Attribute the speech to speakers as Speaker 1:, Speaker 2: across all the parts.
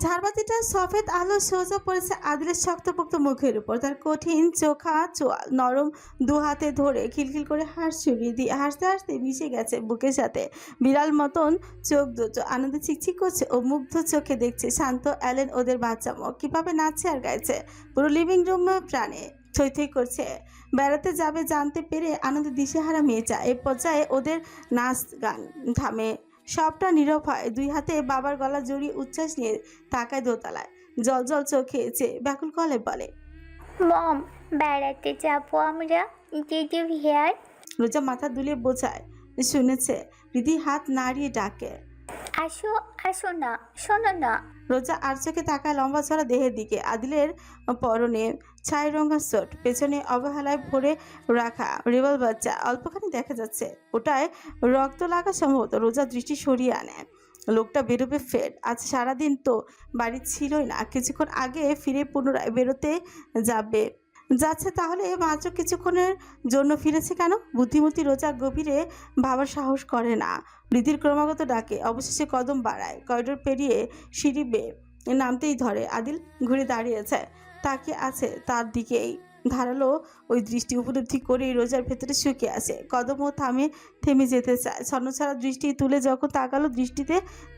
Speaker 1: ঝাড়বাতিটা সফেদ আলো সোজা পড়েছে আদিলের শক্তপোক্ত মুখের উপর। তার কঠিন চোখা চোয়াল নরম দু হাতে ধরে খিলখিল করে হাসছে রিদি। হাসতে হাসতে মিশে গেছে বুকের সাথে। বিড়াল মতন চোখ দুটো আনন্দে চিকচিক করছে ও মুগ্ধ চোখে দেখছে শান্ত অ্যালেন ওদের বাচ্চা মুখ কিভাবে নাচছে আর গাইছে। পুরো লিভিং রুম প্রাণে থই থই করছে। বেড়াতে যাবে জানতে পেরে আনন্দে দিশেহারা মেয়েটা। এ পর্যায়ে ওদের নাচ গান থামে, সবটা নীরব হয়। দুই হাতে বাবার গলা জড়িয়ে উচ্ছ্বাস নিয়ে তাকায় দোতলায়। জল জল চোখে চেয়ে ব্যাকুল গলায় বলে,
Speaker 2: মম, বেড়াতে যাবো আমরা। দিদি হিয়ার।
Speaker 1: রোজা মাথা দুলিয়ে বোঝায় শুনেছে। রীতি হাত নাড়িয়ে ডাকে,
Speaker 2: আসো আসো না, শোনো না।
Speaker 1: রোজা আর চোখে তাকায় লম্বা ছড়া দেহের দিকে। আদিলের পরনে ছাই রঙা শর্ট, পেছনে অবহেলায় ভরে রাখা রিভলভারটা অল্পখানি দেখা যাচ্ছে। ওটায় রক্ত লাগা সম্ভবত। রোজা দৃষ্টি সরিয়ে আনে। লোকটা বেরোবে ফের। আজ সারাদিন তো বাড়ি ছিলই না, কিছুক্ষণ আগে ফিরে পুনরায় বেরোতে যাচ্ছে। তাহলে মাত্র কিছুক্ষণের জন্য ফিরেছে কেন? বুদ্ধিমতী রোজা গভীরে ভাবার সাহস করে না। রীতির ক্রমাগত ডাকে অবশেষে কদম বাড়ায়। করিডোর পেরিয়ে সিঁড়ি বেয়ে নামতেই ধরে। আদিল ঘুরে দাঁড়িয়েছে, তাকিয়ে আছে তার দিকেই। ধারালো ওই দৃষ্টি উপলব্ধি করেই রোজার ভেতরে শুকিয়ে আসে। কদমও থেমে যেতে চায়। ছন্নছাড়া দৃষ্টি তুলে যখন তাকালো,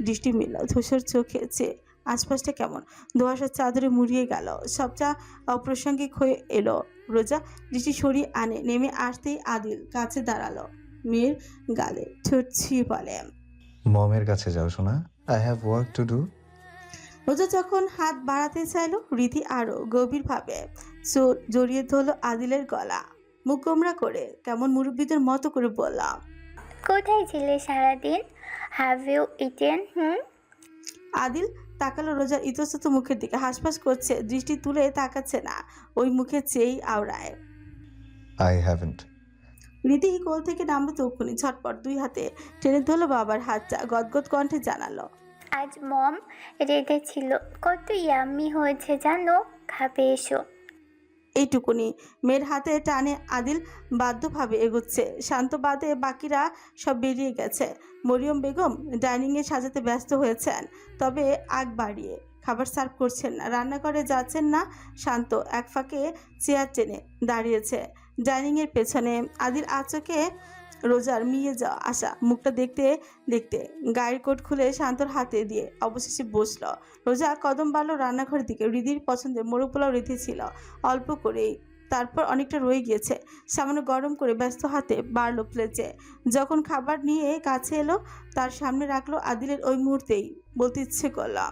Speaker 1: দৃষ্টি মিলল ধূসর চোখে চেয়ে। আশপাশটা কেমন ধোঁয়াশার চাদরে মুড়িয়ে গেল। সবটা অপ্রাসঙ্গিক হয়ে এলো। রোজা দৃষ্টি সরিয়ে আনে। নেমে আসতেই আদিল কাছে দাঁড়ালো। মেয়ের গালে ঠোঁট ছুঁয়ে বলে,
Speaker 3: মমের কাছে যাও শোনা, I have work to do.
Speaker 1: রোজা যখন হাত বাড়াতে চাইলো, রীতি আরো গভীরভাবে জড়িয়ে ধরলো আদিলের গলা। মুখ গোমরা করে কেমন মুরব্বীদের মতো করে বললাম,
Speaker 2: কোথায় ছিলে সারাদিন? Have you eaten?
Speaker 1: আদিল তাকালো রোজার ইতস্তত মুখের দিকে। হাসপাস করছে, দৃষ্টি তুলে তাকাচ্ছে না, ওই মুখে চেয়েই আওড়ায়।
Speaker 3: I haven't.
Speaker 1: রীতি কোল থেকে নামলো তক্ষুনি। ঝটপট দুই হাতে টেনে ধরলো বাবার হাতটা। গদগদ কণ্ঠে জানালো,
Speaker 2: আজ মম রেঁধেছিল, কত ইয়াম্মি হয়েছে জানো, খাবে এসো।
Speaker 1: এইটুকুনি। মেয়ের হাতে টানে আদিল বাধ্যভাবে এগোচ্ছে। শান্ত বাদে বাকিরা সব বেরিয়ে গেছে। মরিয়ম বেগম ডাইনিংয়ে সাজাতে ব্যস্ত হয়েছেন, তবে আগ বাড়িয়ে খাবার সার্ভ করছেন না। রান্নাঘরে যাচ্ছেন না। শান্ত এক ফাঁকে চেয়ার টেনে দাঁড়িয়েছে ডাইনিংয়ের পেছনে। আদিল আচোকে রোজার মিয়ে যাওয়া আশা মুখটা দেখতে দেখতে গায়ের কোট খুলে শান্তর হাতে দিয়ে অবশেষে বসলো। রোজা কদম বাড়লো রান্নাঘরের দিকে। হৃদির পছন্দের মোরগ পোলাও রেঁধেছিল অল্প করেই, তারপর অনেকটা রয়ে গিয়েছে। সামান্য গরম করে ব্যস্ত হাতে বাড়লো প্লেটে। যখন খাবার নিয়ে কাছে এলো, তার সামনে রাখলো, আদিলের ওই মুহূর্তেই বলতে ইচ্ছে করলাম,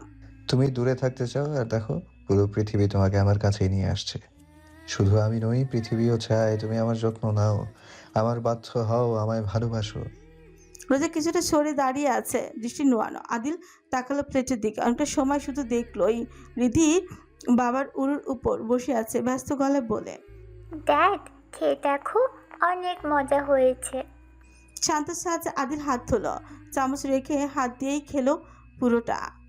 Speaker 3: তুমি দূরে থাকতে চাও, আর দেখো পুরো পৃথিবী তোমাকে আমার কাছেই নিয়ে আসছে। শুধু আমি নই, পৃথিবীও চায় তুমি আমার যত্ন নাও, আমার বাধ্য হও, আমায় ভালোবাসো।
Speaker 1: রোজা কিছুটা সরে দাঁড়িয়ে আছে, দৃষ্টি নোয়ানো। আদিল তাকালো প্লেটের দিকে। অনেকটা সময় শুধু দেখলোই রিধি বাবার উরুর উপর বসে আছে, ব্যস্ত গলায় বলে,
Speaker 2: ড্যাড, খেয়ে দেখো, অনেক মজা হয়েছে।
Speaker 1: শান্তের সাহায্যে আদিল হাত ধুলো। চামচ রেখে হাত দিয়েই খেলো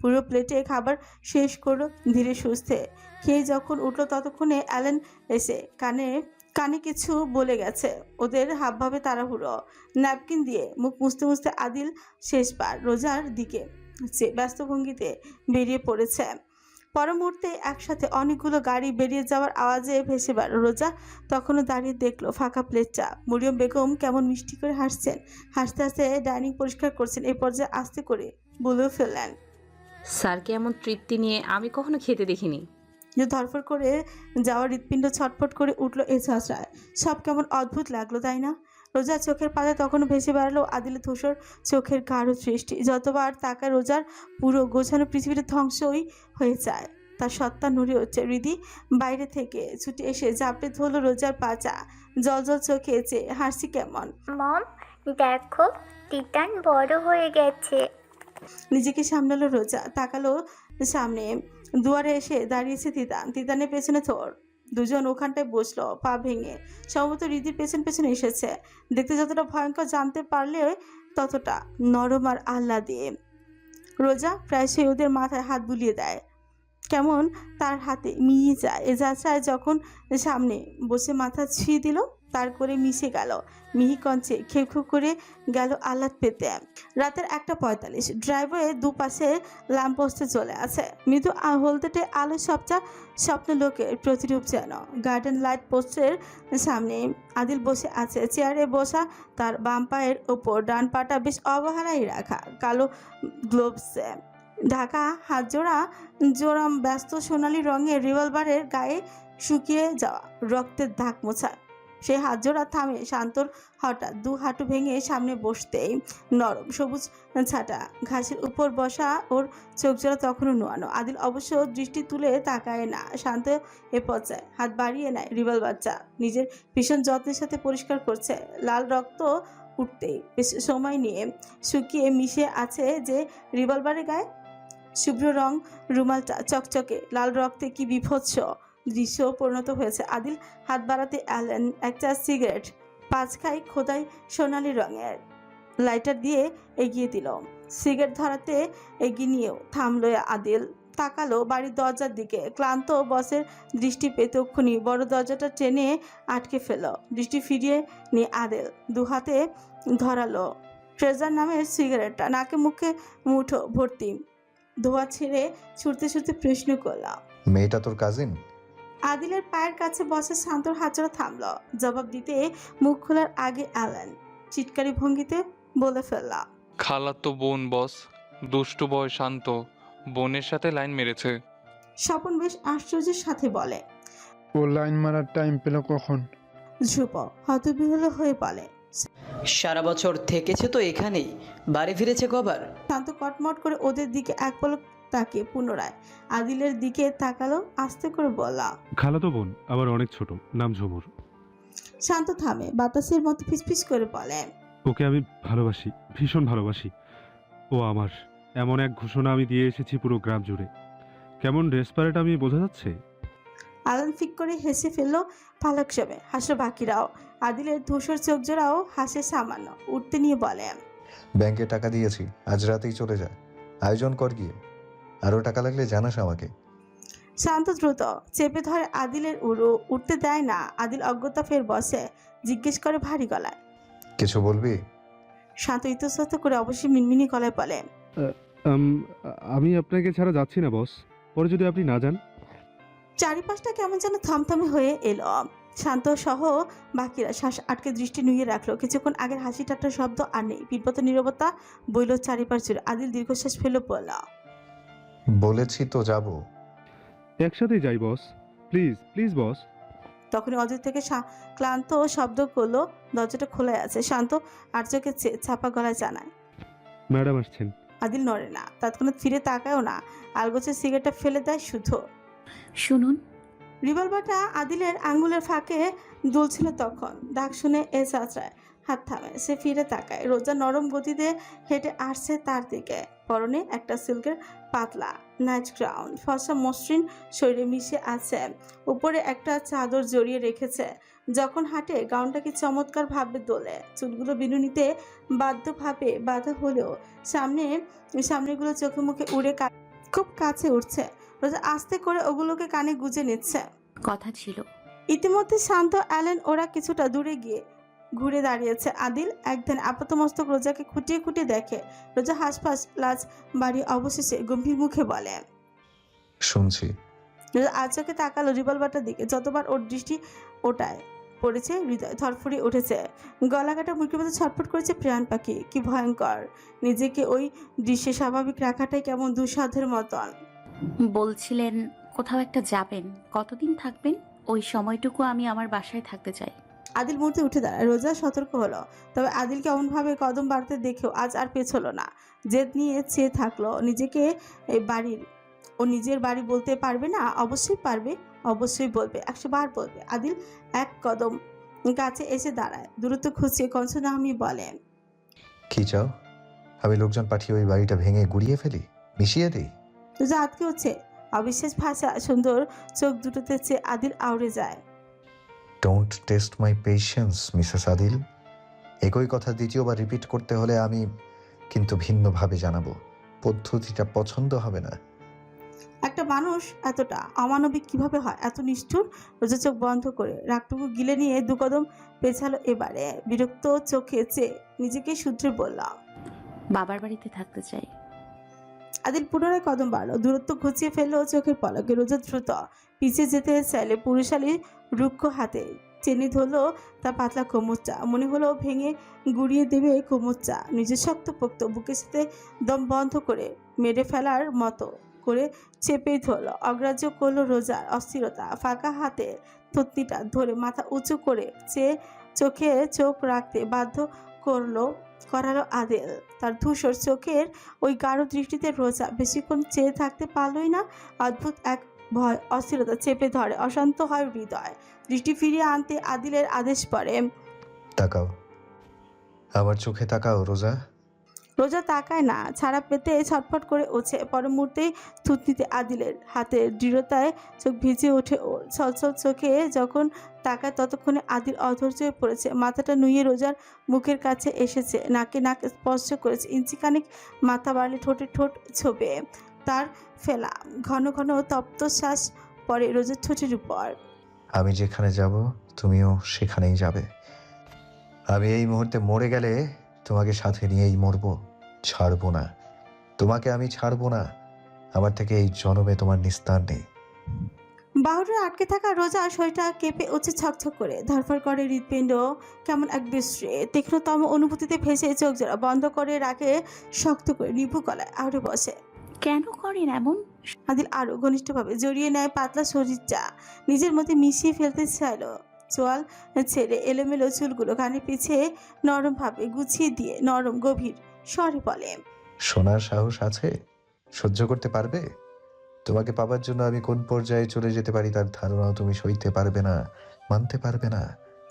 Speaker 1: পুরো প্লেটে খাবার শেষ করলো ধীরে সুস্থে। খেয়ে যখন উঠলো, ততক্ষণে অ্যালেন এসে কানে কানে কিছু বলে গেছে। ওদের হাবভাবে তাড়াহুড়ো। ন্যাপকিন দিয়ে মুখ মুছতে মুছতে আদিল শেষবার রোজার দিকে ব্যস্ত ভঙ্গিতে বেরিয়ে পড়েছে। পর মুহূর্তে একসাথে অনেকগুলো গাড়ি বেরিয়ে যাওয়ার আওয়াজে ভেসে বেড়। রোজা তখনও দাঁড়িয়ে দেখলো ফাঁকা প্লেটটা। মরিয়ম বেগম কেমন মিষ্টি করে হাসছেন। হাসতে হাসতে ডাইনিং পরিষ্কার করছেন। এই পর্যায়ে আস্তে করে বলেও ফেললেন,
Speaker 4: স্যারকে এমন তৃপ্তি নিয়ে আমি কখনো খেতে দেখিনি।
Speaker 1: যে ধরফর করে যাওয়ার হৃৎপিণ্ড ছটফট করে উঠলো এই ঝাঁচড়ায়। সব কেমন অদ্ভুত লাগলো, তাই না? রোজার চোখের পাতায় তখনও ভেসে বেড়ালো আদিলের ধূসর চোখের গাঢ় সৃষ্টি। যতবার তাকায় রোজার পুরো গোছানো পৃথিবীটা ধ্বংসই হয়ে যায়। তার সত্তা নড়ে হচ্ছে। হৃদি বাইরে থেকে ছুটে এসে জাপড়ে ধরলো রোজার পাচা। জল জল চোখে চেয়ে হাসি কেমন।
Speaker 2: মম, দেখো, তিতান বড় হয়ে গেছে।
Speaker 1: নিজেকে সামলালো রোজা। তাকালো সামনে। দুয়ারে এসে দাঁড়িয়েছে তিতানের পেছনে থর। দুজন ওখানটায় বসলো পা ভেঙে। সম্ভবত হৃদির পেছন পেছনে এসেছে। দেখতে যতটা ভয়ঙ্কর, জানতে পারলে ততটা নরম আর আহ্লাদে। রোজা প্রায়শই ওদের মাথায় হাত বুলিয়ে দেয়, কেমন তার হাতে মিয়ে যায়। এ যাত্রায় যখন সামনে বসে মাথা ছুঁয়ে দিল, তার করে মিশে গেল মিহি কঞ্চে খেউ খেউ করে গেল আহ্লাদ পেতে। রাতের 1:45, ড্রাইভওয়ে দুপাশে ল্যাম্পপোস্টে চলে আছে মৃদু হলদেটে আলো, সবচা স্বপ্ন লোকের প্রতিরূপ যেন। গার্ডেন লাইট পোস্টের সামনে আদিল বসে আছে, চেয়ারে বসা, তার বাম পায়ের ওপর ডান পাটা বেশ অবহেলায় রাখা, কালো গ্লোভসে ঢাকা হাতজোড়া জোড়া ব্যস্ত সোনালি রঙের রিভলভারের গায়ে শুকিয়ে যাওয়া রক্তের দাগ মোছা। সেই হাতজোড়া থামে শান্তর হঠাৎ, দু হাঁটু ভেঙে সামনে বসতেই নরম সবুজ ছাটা ঘাসের উপর বসা ওর চোখজোড়া তখনও নোয়ানো। আদিল অবশ্য দৃষ্টি তুলে তাকায় না, শান্ত এ পর্যায়ে হাত বাড়িয়ে নেয় রিভলভারটা, নিজের ভীষণ যত্নের সাথে পরিষ্কার করছে। লাল রক্ত উঠতেই বেশ সময় নিয়ে শুকিয়ে মিশে আছে যে রিভলভারের গায়ে। শুভ্র রং রুমালটা চকচকে লাল রক্তে কি বিভৎস দৃশ্য পরিণত হয়েছে। আদিল হাত বাড়াতে এলেন একটা সিগারেট, 5 খাই খোদাই সোনালি রঙের লাইটার দিয়ে এগিয়ে দিল। সিগারেট ধরাতে এগিয়ে নিয়েও থামলো আদিল, তাকালো বাড়ির দরজার দিকে। ক্লান্ত বসের দৃষ্টি পেতে অক্ষুনি বড় দরজাটা টেনে আটকে ফেল। দৃষ্টি ফিরিয়ে নিয়ে আদিল দু হাতে ধরালো ট্রেজার নামের সিগারেটটা, নাকে মুখে মুঠো ভর্তি ধোয়া ছেড়ে ছুটতে ছুটতে প্রশ্ন করলাম,
Speaker 3: মেয়েটা তোর কাজিন?
Speaker 1: আদিলের পায়ের কাছে বসে শান্তর হাতজোড়া থামল। জবাব দিতে মুখ খোলার আগে অ্যালেন চিৎকারি ভঙ্গিতে বলে ফেললা,
Speaker 5: খালাতো বোন বস, দুষ্টু বয় শান্ত বোনের সাথে লাইন মেরেছে।
Speaker 1: স্বপন বেশ আশ্চর্যের সাথে বলে,
Speaker 6: ও লাইন মারার টাইম পেল কখন?
Speaker 1: ধ্রুব হতবিহ্বল হয়ে বলে,
Speaker 7: সারা বছর থেকেছে তো এখানেই, বাড়ি ফিরেছে কবার?
Speaker 1: শান্ত কটমট করে ওদের দিকে এক পলক তাকে পুনরায় আদিলের দিকে তাকালো, আস্তে করে বললা,
Speaker 8: খালাতো বোন, আবার অনেক ছোট, নাম ঝুমুর।
Speaker 1: শান্ত থামে, বাতাসের মতো ফিসফিস করে বলে,
Speaker 8: ওকে আমি ভালোবাসি, ভীষণ ভালোবাসি। ও আমার, এমন এক ঘোষণা আমি দিয়ে এসেছি পুরো গ্রাম জুড়ে। কেমন ডেসপারেট আমি বোঝা যাচ্ছে?
Speaker 1: আলান ফিক করে হেসে ফেললো পালক সবে, হাসলো বাকিরাও। আদিলের ধূসর চোখ জোড়াও হাসে সামান্য, উঠতে নিয়ে বলে,
Speaker 3: ব্যাংকে টাকা দিয়েছি, আজ রাতেই চলে যা, আয়োজন কর গিয়ে। আরও টাকা লাগলে জানাস আমাকে।
Speaker 1: শান্ত দ্রুত চেপে ধরে আদিলের উড়ো, উঠতে দেয় না। আদিল অজ্ঞতা ফের বসে, জিজ্ঞেস করে ভারী গলায়,
Speaker 3: কিছু বলবি?
Speaker 1: শান্ত ইতস্তত করে অবশ্যই মিনমিনি গলায় বলে,
Speaker 8: আমি আপনাকে ছাড়া যাচ্ছি না বস, পরে যদি আপনি না যান।
Speaker 1: চারিপাশটা কেমন যেন থমথমে হয়ে এলো। শান্ত সহ বাকিরা শ্বাস আটকে দৃষ্টি নুয়ে রাখলো। কিছুক্ষণ আগের হাসি ঠাট্টার শব্দ আর নেই, পিনপত নীরবতা বইল চারিপাশ জুড়ে। আদিল দীর্ঘশ্বাস ফেলে বলল,
Speaker 3: বলেছি তো যাব।
Speaker 8: একসাথেই যাই বস, প্লিজ প্লিজ বস।
Speaker 1: তখনই অদূর থেকে ক্লান্ত শব্দ করলো, দরজাটা খোলা আছে। শান্ত আর চোখে ছাপা গলায় জানায়,
Speaker 8: ম্যাডাম আসছেন।
Speaker 1: আদিল নড়ে না, তৎক্ষণাৎ ফিরে তাকায়ও না, আলগোছে সিগারেটটা ফেলে দেয় শুধু।
Speaker 9: শুনুন।
Speaker 1: রিভলভারটা আদিলের আঙ্গুলের ফাঁকে দুলছিল তখন। ডাক শুনে এ চাচড়ায় হাত থামে, সে ফিরে তাকায়। রোজা নরম গতিতে হেঁটে আসছে তার দিকে, পরনে একটা সিল্কের পাতলা নাইট গ্রাউন্ড, ফর্সা মসৃণ শরীরে মিশে আছে, উপরে একটা চাদর জড়িয়ে রেখেছে। যখন হাঁটে গাউনটাকে চমৎকার ভাবে দোলে, চুলগুলো বিনুনিতে বাধ্যভাবে বাঁধা হলেও সামনেগুলো চোখে মুখে উড়ে খুব কাছে উঠছে। রোজা আস্তে করে ওগুলোকে কানে গুজে নিচ্ছে।
Speaker 9: কথা ছিল।
Speaker 1: ইতিমধ্যে শান্ত অ্যালেন ওরা কিছুটা দূরে গিয়ে ঘুরে দাঁড়িয়েছে। আদিল একদিন আপাতমস্তক রোজাকে খুঁটিয়ে খুঁটিয়ে দেখে। রোজা হাসপাস লাজ বাড়ি অবশেষে গম্ভীর মুখে বলে,
Speaker 3: শুনছি।
Speaker 1: রোজা আচোকে তাকালো রিভলভারটার দিকে। যতবার ওর দৃষ্টি ওটায় পড়েছে হৃদয় ধরফড়িয়ে উঠেছে, গলাকাটা মুরগির মতো ছটফট করেছে প্রাণ পাখি। কি ভয়ঙ্কর! নিজেকে ওই দৃশ্যে স্বাভাবিক রাখাটাই কেমন দুঃসাধ্যের মতন।
Speaker 9: বলছিলেন কোথাও একটা যাবেন, কতদিন থাকবেন? ওই সময়টুকু আমি আমার বাসায় থাকতে চাই।
Speaker 1: আদিল মুহূর্তে উঠে দাঁড়ায়। রোজা সতর্ক হলো, তবে আদিলকে এমনভাবে কদম বাড়তে দেখেও আজ আর পেছলো না। জেদ নিয়ে চেয়ে থাকলো নিজেকে। এই বাড়ির ও নিজের বাড়ি বলতে পারবে না? অবশ্যই পারবে, অবশ্যই বলবে, 100 বার বলবে। আদিল এক কদম কাছে এসে দাঁড়ায়, দূরত্ব খুঁজছে। কঞ্চনা আমি বলেন,
Speaker 3: কি চাও? আমি লোকজন পাঠিয়ে ওই বাড়িটা ভেঙে গুড়িয়ে ফেলি, মিশিয়ে দিই?
Speaker 1: রোজা আটকে হচ্ছে, অবিশ্বাস ভাষা সুন্দর চোখ দুটোতে চেয়ে আদিল আউড়ে যায়।
Speaker 3: Don't test my patience Mrs Adil. একই কথা দ্বিতীয়বার রিপিট করতে হলে আমি কিন্তু ভিন্নভাবে জানাবো, পদ্ধতিটা পছন্দ হবে না।
Speaker 1: একটা মানুষ এতটা অমানবিক কিভাবে হয়, এত নিষ্ঠুর? রোজা চোখ বন্ধ করে রাগটুকু গিলে নিয়ে দু কদম পেছালো এবারে। বিরক্ত চোখে চেয়ে নিজেকে শুধরে বললাম,
Speaker 9: বাবার বাড়িতে থাকতে চাই।
Speaker 1: আদিল পুনরায় কদম বাড়লো, দূরত্ব ঘুচিয়ে ফেললো চোখের পলকে। রোজা দ্রুত পিছিয়ে যেতে চাইলে পুরুষালী রুক্ষ হাতে টেনে ধরলো তার পাতলা কোমরটা। মনে হলো ভেঙে গুড়িয়ে দেবে কোমরটা। নিজের শক্তপোক্ত বুকের সাথে দম বন্ধ করে মেরে ফেলার মতো করে চেপে ধরলো। অগ্রাহ্য করলো রোজার অস্থিরতা। ফাঁকা হাতে থুতনিটা ধরে মাথা উঁচু করে চোখে চোখ রাখতে বাধ্য করালো আদিল। তার ধূসর চোখের ওই গাঢ় দৃষ্টিতে রোজা বেশিক্ষণ চেয়ে থাকতে পারলই না। অদ্ভুত এক ভয় অস্থিরতা চেপে ধরে, অশান্ত হয় হৃদয়। দৃষ্টি ফিরিয়ে আনতে আদিলের আদেশ পড়ে,
Speaker 3: তাকাও, আমার চোখে তাকাও রোজা।
Speaker 1: রোজা তাকায় না, ছাড়া পেতে ছটফট করে ওঠে। পর মুহূর্তেই থুতনিতে আদিলের হাতের দৃঢ়তায় চোখ ভিজে ওঠে ওর। ছলছল চোখে যখন তাকায় ততক্ষণে আদিল অধৈর্য হয়ে পড়েছে। মাথাটা নুয়ে রোজার মুখের কাছে এসেছে, নাকে নাক স্পর্শ করেছে। ইঞ্চিখানিক মাথা বাড়লে ঠোঁটে ঠোঁট ছোপে তার ফেলা ঘন ঘন তপ্ত শ্বাস পড়ে রোজার ঠোঁটের উপর।
Speaker 3: আমি যেখানে যাব তুমিও সেখানেই যাবে। আমি এই মুহূর্তে মরে গেলে তোমাকে সাথে নিয়েই মরবো, ছাড়বো না। তোমাকে আমি ছাড়বো না। আমার থেকে এই জনমে তোমার নিস্তার নেই।
Speaker 1: বাহুরে আটকে থাকা রোজা শরীরটা কেঁপে উঠছে ছকছক করে। ধরফর করে হৃৎপিণ্ড কেমন এক বিশ্রে তীক্ষ্ণতম অনুভূতিতে ভেসে চোখ জোড়া বন্ধ করে রাখে শক্ত করে। নিভু গলায় আউড়ে বসে।
Speaker 9: কেন করেন এমন?
Speaker 1: আদিল আরো ঘনিষ্ঠভাবে জড়িয়ে নেয় পাতলা শরীরটা, নিজের মধ্যে মিশিয়ে ফেলতে চাইল। চোয়াল ছেড়ে এলোমেলো চুলগুলো কানের পিছে নরমভাবে গুছিয়ে দিয়ে নরম গভীর স্বরে বলে,
Speaker 3: শোনার সাহস আছে? সহ্য করতে পারবে? তোমাকে পাবার জন্য আমি কোন পর্যায়ে চলে যেতে পারি তার ধারণাও তুমি সইতে পারবে না, মানতে পারবে না।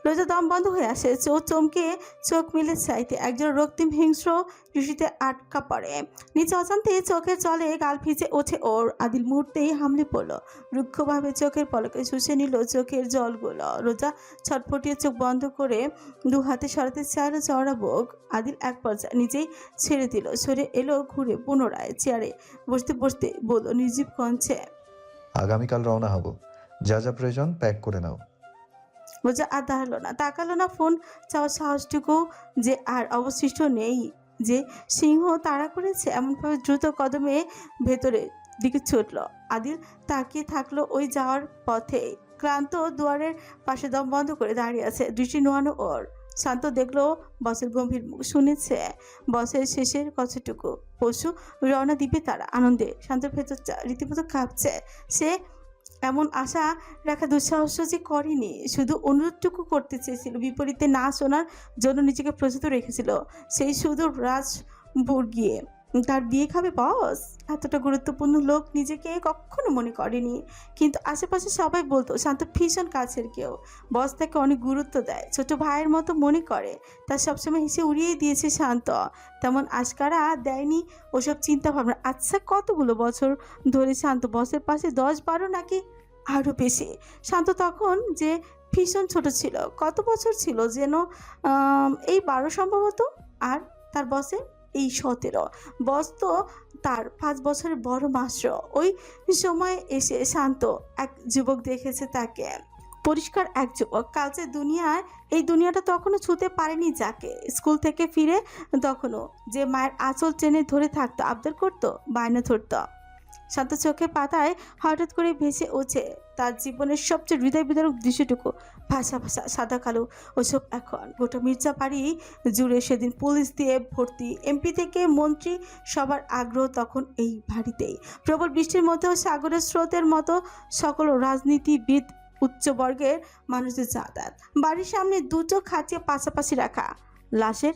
Speaker 1: রোজা দম বন্ধ হয়ে আসে। চমকে চোখ মিলে চাইতে একজন রক্তিম হিংস্র দৃষ্টিতে আটকা পড়ে। নিচে অজান্তে চোখের জলে গাল ভিজে ওঠে ওর। আদিল মুহূর্তেই হামলে পড়লো, রুক্ষভাবে চোখের পলকে শুষে নিল চোখের জলগুলো। রোজা ছটফটিয়ে চোখ বন্ধ করে দু হাতে সরাতে চাইলো চওড়া বুক। আদিল এক পর্যায়ে নিজেই ছেড়ে দিল, সরে এলো ঘুরে পুনরায় চেয়ারে বসতে বসতে বলল নির্জীব কণ্ঠে,
Speaker 3: আগামীকাল রওনা হব। যা যা প্রয়োজন প্যাক করে নাও।
Speaker 1: রোজা আর দাঁড়ালো না, তাকালো না। ফোন চাওয়ার সাহসটুকু যে আর অবশিষ্ট নেই। যে সিংহ তাড়া করেছে এমনভাবে দ্রুত কদমে ভেতরে দিকে ছুটল। আদিল তাকিয়ে থাকলো ওই যাওয়ার পথে। ক্লান্ত দুয়ারের পাশে দম বন্ধ করে দাঁড়িয়ে আছে, দৃষ্টি নোয়ানো ওর। শান্ত দেখলো বসের গম্ভীর মুখ, শুনেছে বসের শেষের কথাটুকু। পশু রওনা দিবে তারা আনন্দে। শান্তর ভেতরটা রীতিমতো কাঁপছে। সে এমন আশা রাখা দুঃসাহস যে করেনি, শুধু অনুরোধটুকু করতে চেয়েছিল, বিপরীতে না শোনার জন্য নিজেকে প্রস্তুত রেখেছিল। সেই সুদূর রাজপুর গিয়ে তার বিয়ে খাবে বস, এতটা গুরুত্বপূর্ণ লোক নিজেকে কখনো মনে করেনি। কিন্তু আশেপাশে সবাই বলতো শান্ত ভীষণ কাছের কেউ, বস তাকে অনেক গুরুত্ব দেয়, ছোট ভাইয়ের মতো মনে করে। তার সবসময় হেসে উড়িয়ে দিয়েছে শান্ত, তেমন আশকারা দেয়নি ওসব চিন্তা ভাবনা। আচ্ছা, কতগুলো বছর ধরে শান্ত বসের পাশে, 10-12 নাকি আরও বেশি? শান্ত তখন যে ভীষণ ছোট ছিল, কত বছর ছিল যেন, এই 12 সম্ভবত। আর তার বসে এই 17। বস তো তার 5 বছরের বড় মাস্টার। ওই সময় এসে শান্ত এক যুবক দেখেছে তাকে, পরিষ্কার এক যুবক। কালচে দুনিয়ার এই দুনিয়াটা তখনও ছুঁতে পারেনি যাকে। স্কুল থেকে ফিরে তখনও যে মায়ের আঁচল টেনে ধরে থাকতো, আবদার করতো, বায়না ধরতো। শান্ত চোখের পাতায় হঠাৎ করে ভেসে ওঠে তার জীবনের সবচেয়ে হৃদয় বিদারক দৃশ্যটুকু। ভাষা ভাষা সাদা কালো ওসব এখন গোটা মির্জাবাড়ি জুড়ে সেদিন পুলিশ দিয়ে ভর্তি, এমপি থেকে মন্ত্রী, সবার আগ্রহ তখন এই বাড়িতেই। প্রবল বৃষ্টির মধ্যেও সাগরের স্রোতের মতো সকল রাজনীতিবিদ, উচ্চবর্গের মানুষদের যাতায়াত। বাড়ির সামনে দুটো খাঁচিয়ে পাশাপাশি রাখা, লাশের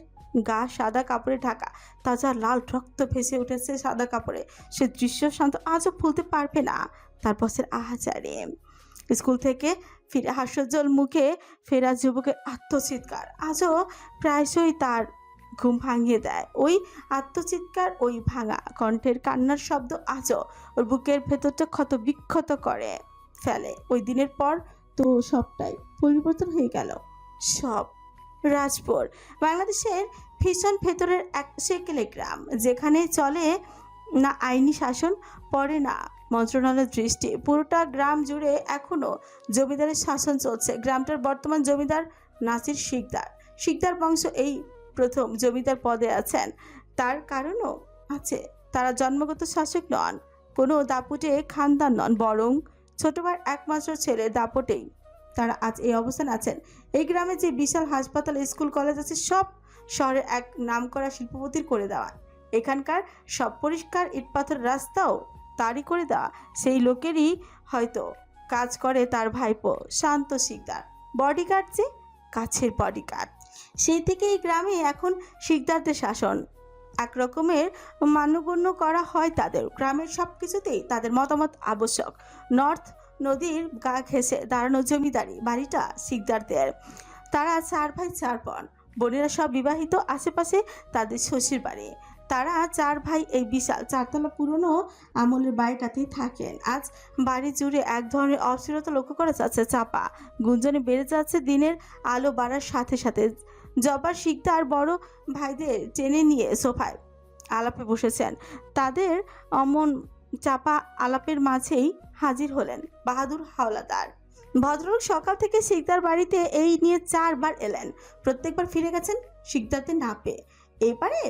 Speaker 1: গা সাদা কাপড়ে ঢাকা, তাজা লাল রক্ত ভেসে উঠেছে সাদা কাপড়ে। সে দৃশ্য শান্ত আজও ভুলতে পারবে না। তার বসের আহাজারে স্কুল থেকে ফিরে হাস্যোজ্জ্বল মুখে ফেরা যুবকের আত্মচিৎকার আজও প্রায়শই তার ঘুম ভাঙিয়ে দেয়। ওই আত্মচিৎকার, ওই ভাঙা কণ্ঠের কান্নার শব্দ আজও ওর বুকের ভেতরটা ক্ষত বিক্ষত করে ফেলে। ওই দিনের পর তো সবটাই পরিবর্তন হয়ে গেল। সব রাজপুর বাংলাদেশের ভীষণ ভেতরের এক সেকেলে গ্রাম, যেখানে চলে না আইনি শাসন, পড়ে না মন্ত্রণালয়ের দৃষ্টি। পুরোটা গ্রাম জুড়ে এখনো জমিদারের শাসন চলছে। গ্রামটার বর্তমান জমিদার নাসির শিকদার। শিকদার বংশ এই প্রথম জমিদার পদে আছেন। তার কারণও আছে, তারা জন্মগত শাসক নন, কোনো দাপুটে খানদান নন, বরং ছোট ভাইয়ের একমাত্র ছেলে দাপটেই তারা আজ এই অবস্থান আছেন। এই গ্রামে যে বিশাল হাসপাতাল, স্কুল, কলেজ আছে, সব শহরের এক নামকরা শিল্পপতির করে দেওয়া। এখানকার সব পরিষ্কার ইটপাথর রাস্তাও তারই করে দেওয়া। সেই লোকেরই হয়তো কাজ করে তার ভাইপো শান্ত শিকদার। বডিগার্ড, যে কাছের বডিগার্ড। সেই থেকে এই গ্রামে এখন শিকদারদের শাসন। এক রকমের মান্যগণ্য করা হয় তাদের। গ্রামের সব কিছুতেই তাদের মতামত আবশ্যক। নর্থ নদীর গা ঘেঁষে দাঁড়ানো জমিদারি বাড়িটা শিকদারদের। তারা 4 ভাই 4 বোন, বোনেরা সব বিবাহিত। আশেপাশে তাদের শ্বশুর বাড়ি। তারা 4 ভাই এই বিশাল 4তলা পুরনো আমলের বাড়িটাতেই থাকেন। আজ বাড়ি জুড়ে এক ধরনের অস্থিরতা লক্ষ্য করা যাচ্ছে। চাপা গুঞ্জনে বেড়ে যাচ্ছে দিনের আলো বাড়ার সাথে সাথে। জব্বার শিকদার বড় ভাইদের টেনে নিয়ে সোফায় আলাপে বসেছেন। তাদের অমন চাপা আলাপের মাঝেই হাজির হলেন বাহাদুর হাওলাদার। ভদ্রলোক সকাল থেকে শিকদার বাড়িতে এই নিয়ে 4 বার এলেন। প্রত্যেকবার ফিরে গেছেন শিকদারদের না পেয়ে। এবারে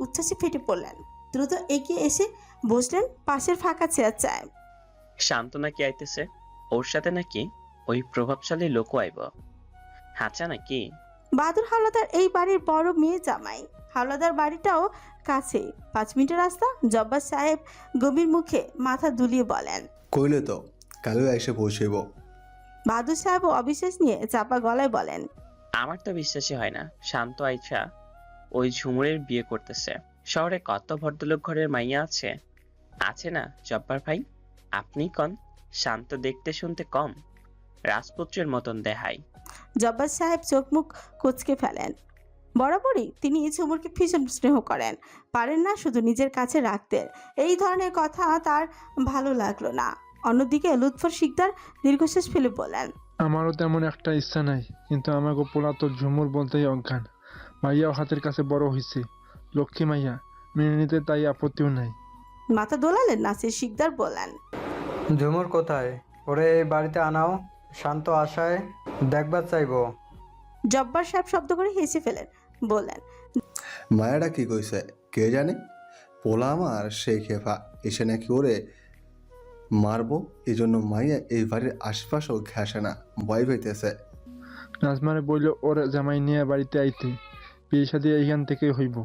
Speaker 1: উচ্ছ্বাসে ফেটে পড়লেন। দ্রুত এগিয়ে এসে বসলেন পাশের ফাঁকা চেয়ার চায়।
Speaker 10: শান্ত নাকি আইতেছে? ওর সাথে নাকি ওই প্রভাবশালী লোক আইব? হাঁচা নাকি?
Speaker 1: বাহাদুর হাওলাদার এই বাড়ির বড় মেয়ে জামাই। হাওলাদার বাড়িটাও কাছে, 5 মিনিটের রাস্তা। জব্বার সাহেব গভীর মুখে মাথা দুলিয়ে বলেন,
Speaker 11: কইলে তো কালও এসে পৌঁছইব।
Speaker 1: বাহাদুর সাহেব অবিশ্বাস নিয়ে চাপা গলায় বলেন,
Speaker 10: আমার তো বিশ্বাসই হয় না শান্ত আইছা ওই ঝুমুরের বিয়ে করতেছে। শহরে কত ভদ্রলোক ঘরের মাইয়া আছে, আছে না জব্বার ভাই? আপনি কন শান্ত দেখতে শুনতে কম, রাজপুত্রের মতন দেখায়।
Speaker 1: জব্বার সাহেব চোখ মুখ কুঁচকে ফেলেন। বরাবরই তিনি ঝুমুরকে ভীষণ স্নেহ করেন, পারেন না শুধু নিজের কাছে রাখতে। এই ধরনের কথা তার ভালো লাগলো না। অন্যদিকে লুৎফর শিকদার দীর্ঘশ্বাস ফেলে বলেন,
Speaker 6: আমারও তেমন একটা ইচ্ছা নাই, কিন্তু আমাকে পোলা তো ঝুমুর বলতেই অজ্ঞান। মাইয়াও হাতের কাছে বড় হয়েছে, লক্ষ্মী মাইয়া, মেনে নিতে তাই আপত্তিও নাই।
Speaker 1: মাথা দোলালেন নাসির শিকদার বলেন,
Speaker 12: ঝুমুর কোথায়? ওরে এই বাড়িতে আনাও, শান্ত আশায় দেখবার চাইবো।
Speaker 1: জব্বার সাহেব শব্দ করে হেসে ফেলেন, বললেন,
Speaker 11: মায়াটা কি কইছে কে জানে? পোলা আমার সেই খেফা এসে নাকি ওরে মারবো, এই জন্য মাইয়া এই বাড়ির আশপাশেও ঘেঁষে না, ভয় পাইতেছে।
Speaker 6: নাজমারে বলল ওর জামাই নিয়ে বাড়িতে আইতে, বিয়ে শাদী এইখান থেকে হইব।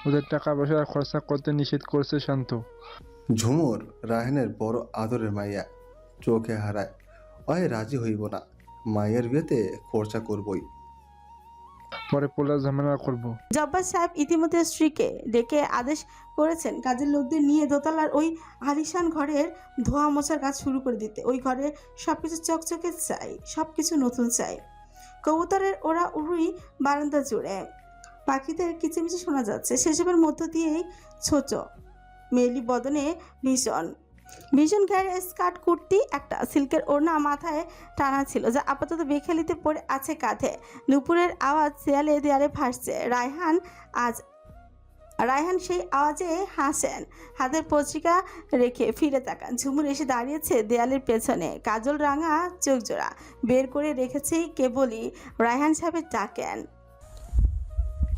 Speaker 6: ওদের টাকা পয়সা খরচা করতে নিষেধ করছে শান্ত।
Speaker 11: ঝুমুর রাহেনের বড় আদরের মাইয়া, চোখে হারায়, ওই রাজি হইব না। মায়ের বিয়েতে খরচা করবই,
Speaker 6: পরে পোলা ঝামেলা করব।
Speaker 1: জব্বার সাহেব ইতিমধ্যে স্ত্রীকে ডেকে আদেশ করেছেন কাজের লোকদের নিয়ে দোতলার ওই আলিশান ঘরের ধোয়া মোছার কাজ শুরু করে দিতে। ওই ঘরে সবকিছু চকচকে চাই, সবকিছু নতুন চাই। কবুতরের ওরা উড়ুই বারান্দা জুড়ে, পাখিদের কিচিমিচি শোনা যাচ্ছে। সেসবের মধ্য দিয়েই ছোট মেলি বদনে ভীষণ ঘের স্কার্ট, কুর্তি, একটা সিল্কের ওড়না মাথায় টানা ছিল, যা আপাতত বেখালিতে পড়ে আছে কাঁধে। নুপুরের আওয়াজ দেয়ালে দেয়ালে ভাসছে। রায়হান সেই আওয়াজে হাসেন, হাতের পত্রিকা রেখে ফিরে তাকান। ঝুমুর এসে দাঁড়িয়েছে দেয়ালের পেছনে, কাজল রাঙা চোখ জোড়া বের করে রেখেছে। কেবলই রায়হান সাহেবের ডাকেন,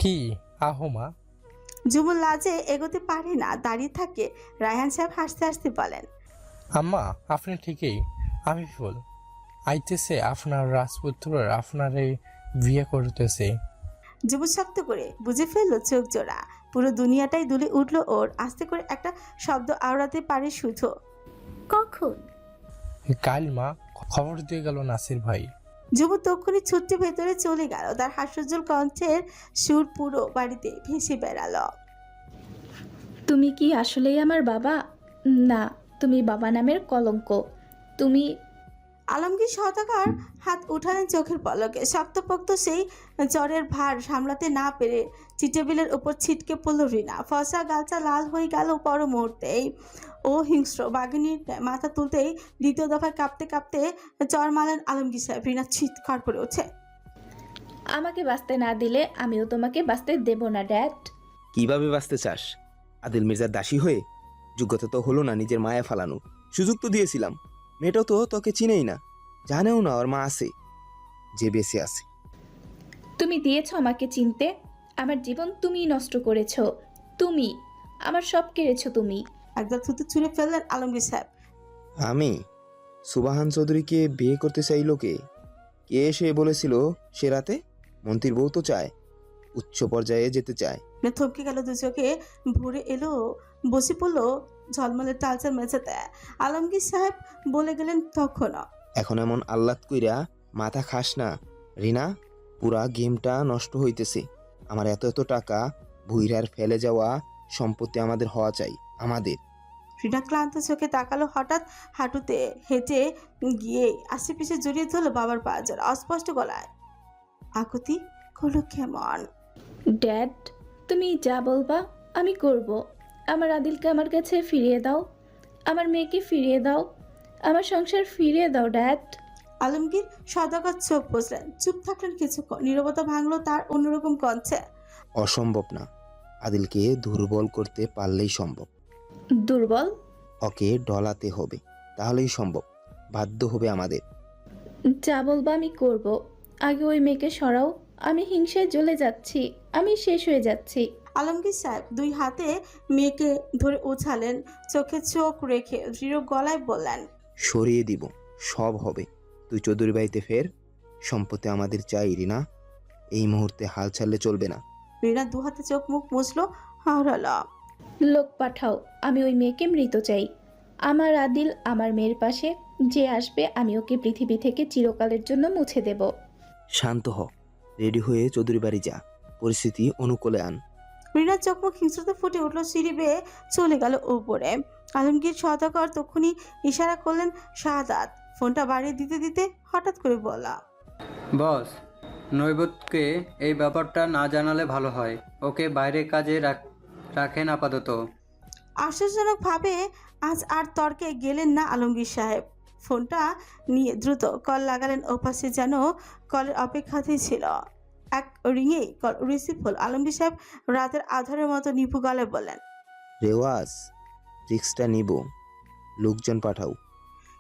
Speaker 13: কি আহমা?
Speaker 1: ঝুমুর লাজে এগোতে পারে না, দাঁড়িয়ে থাকে। রায়হান সাহেব হাসতে হাসতে বলেন,
Speaker 13: আম্মা আপনি ঠিকই, আমি ফুল আইতেছে আপনার রাজপুত্র আপনারে বিয়ে করতেছে।
Speaker 1: ঝুমুর শক্ত করে বুঝে ফেললো চোখ জোড়া। পুরো দুনিয়াটাই দুলে উঠলো ওর। আস্তে করে একটা শব্দ আওড়াতে পারে শুধু,
Speaker 2: কখন?
Speaker 13: কাল মা, খবর দিয়ে গেল নাসির ভাই।
Speaker 1: ঝুমুর তক্ষুনি ছুটতে ভেতরে চলে গেল। তার হাস্যোজ্জ্বল কণ্ঠের সুর পুরো বাড়িতে ভেসে বেড়ালো।
Speaker 14: তুমি কি আসলেই আমার বাবা? না, তুমি বাবা নামের কলঙ্ক। তুমি
Speaker 1: আলমগীর সওদাগর হাত উঠালেন চোখের পলকে। শক্তপোক্ত সেই জ্বরের ভার সামলাতে না পেরে টেবিলের উপর ছিটকে পড়ল রিনা। ফসা গালচা লাল হয়ে গেল পর মুহূর্তেই। ও হিংস্র বাঘিনীর মাথা তুলতেই দ্বিতীয় দফায় কাঁপতে কাঁপতে চর মারলেন আলমগীর সাহেব। রিনা চিৎকার করে ওঠে,
Speaker 14: আমাকে বাঁচতে না দিলে আমিও তোমাকে বাঁচতে দেব না ড্যাড।
Speaker 15: কিভাবে বাঁচতে চাস? আদিল মির্জার দাসী হয়ে? যোগ্যতা তো হলো না নিজের মায়া ফালানো, সুযোগ তো দিয়েছিলাম। মেয়েটাও তো তোকে চিনেই না, জানেও না ওর মা আছে, যে বেঁচে আছে।
Speaker 14: তুমি দিয়েছো আমাকে চিনতে? আমার জীবন তুমিই নষ্ট করেছো। তুমি আমার সব কেড়েছো তুমি।
Speaker 1: একদম থুতু ছুঁড়ে ফেললেন আলমগীর সাহেব।
Speaker 15: আমি? সুবাহান চৌধুরীকে বিয়ে করতে চাইলো কে? কে এসে বলেছিল সে রাতে? মন্ত্রীর বউ তো চায়, উচ্চ পর্যায়ে যেতে চায়।
Speaker 1: থমকে গেল, দু চোখে ভরে এলো, বসে পড়লো ঝলমলে টালচার মেঝেতে। আলমগীর সাহেব বলে গেলেন তখনও,
Speaker 15: এখন এমন আহ্লাদ কইরা মাথা খাস না রিনা, পুরা গেমটা নষ্ট হইতেছে। আমার এত এত টাকা ভুইরার ফেলে যাওয়া সম্পত্তি আমাদের হওয়া চাই, আমাদের।
Speaker 1: রিনা ক্লান্ত চোখে তাকালো, হঠাৎ হাঁটুতে হেঁটে গিয়ে আশেপাশে জড়িয়ে ধরলো বাবার পাঁজর, অস্পষ্ট গলায় আকুতি করলো, কেমন?
Speaker 14: ড্যাড, তুমি যা বলবা আমি করব। আমার আদিলকে আমার কাছে ফিরিয়ে দাও, আমার মেয়েকে ফিরিয়ে দাও, আমার সংসার ফিরিয়ে দাও ড্যাড।
Speaker 1: আলমগীর সদাগর চোখ বুঝলেন, চুপ থাকলেন কিছুক্ষণ। নীরবতা ভাঙলো তার অন্যরকম কণ্ঠে।
Speaker 15: অসম্ভব না, আদিলকে দুর্বল করতে পারলেই সম্ভব।
Speaker 14: দুর্বল?
Speaker 15: ওকে ডলাতে হবে, তাহলেই সম্ভব। বাধ্য হবে আমাদের।
Speaker 14: যা বলবা আমি করব। আগে ওই মেয়েকে সরাও, আমি হিংসায় জ্বলে যাচ্ছি, আমি শেষ হয়ে যাচ্ছি।
Speaker 1: আলমগীর সাহেব দুই হাতে মেয়েকে ধরে উছালেন, চোখে চোখ রেখে দৃঢ় গলায় বললেন,
Speaker 15: সরিয়ে দিব, সব হবে। তুই চৌধুরী বাড়িতে ফের, সম্পত্তি আমাদের চাই রিনা, এই মুহূর্তে হাল ছাড়লে চলবে না।
Speaker 1: রিনা দু হাতে চোখ মুখ মুছলো, হারালো।
Speaker 14: লোক পাঠাও, আমি ওই মেয়েকে মৃত চাই। আমার আদিল আমার মেয়ের পাশে যে আসবে আমি ওকে পৃথিবী থেকে চিরকালের জন্য মুছে দেব।
Speaker 15: শান্ত হ, রেডি হয়ে চৌধুরী বাড়ি যা, পরিস্থিতি অনুকূলে আন।
Speaker 1: রিনার চোখ মুখ হিংস্রতা ফুটে উঠলো, সিঁড়ি বেয়ে চলে গেল উপরে। আলমগীর সদাগর তখনই ইশারা করলেন শাহাদাত। ফোনটা বাড়িয়ে দিতে দিতে হঠাৎ করে বলা,
Speaker 12: বস, নৈবতকে এই ব্যাপারটা না জানালে ভালো হয়। ওকে বাইরে কাজে রাখেন আপাতত।
Speaker 1: আশ্চর্যজনকভাবে আজ আর তর্কে গেলেন না আলমগীর সাহেব। ফোনটা নিয়ে দ্রুত কল লাগালেন ওপাশে, যেন কলের অপেক্ষাতেই ছিল। এক রিংয়েই কল রিসিভ হল। আলমগীর সাহেব রাতের আধারের মতো নিভু গলায় বললেন,
Speaker 15: রেওয়াজ, রিক্সটা নিব, লোকজন পাঠাও।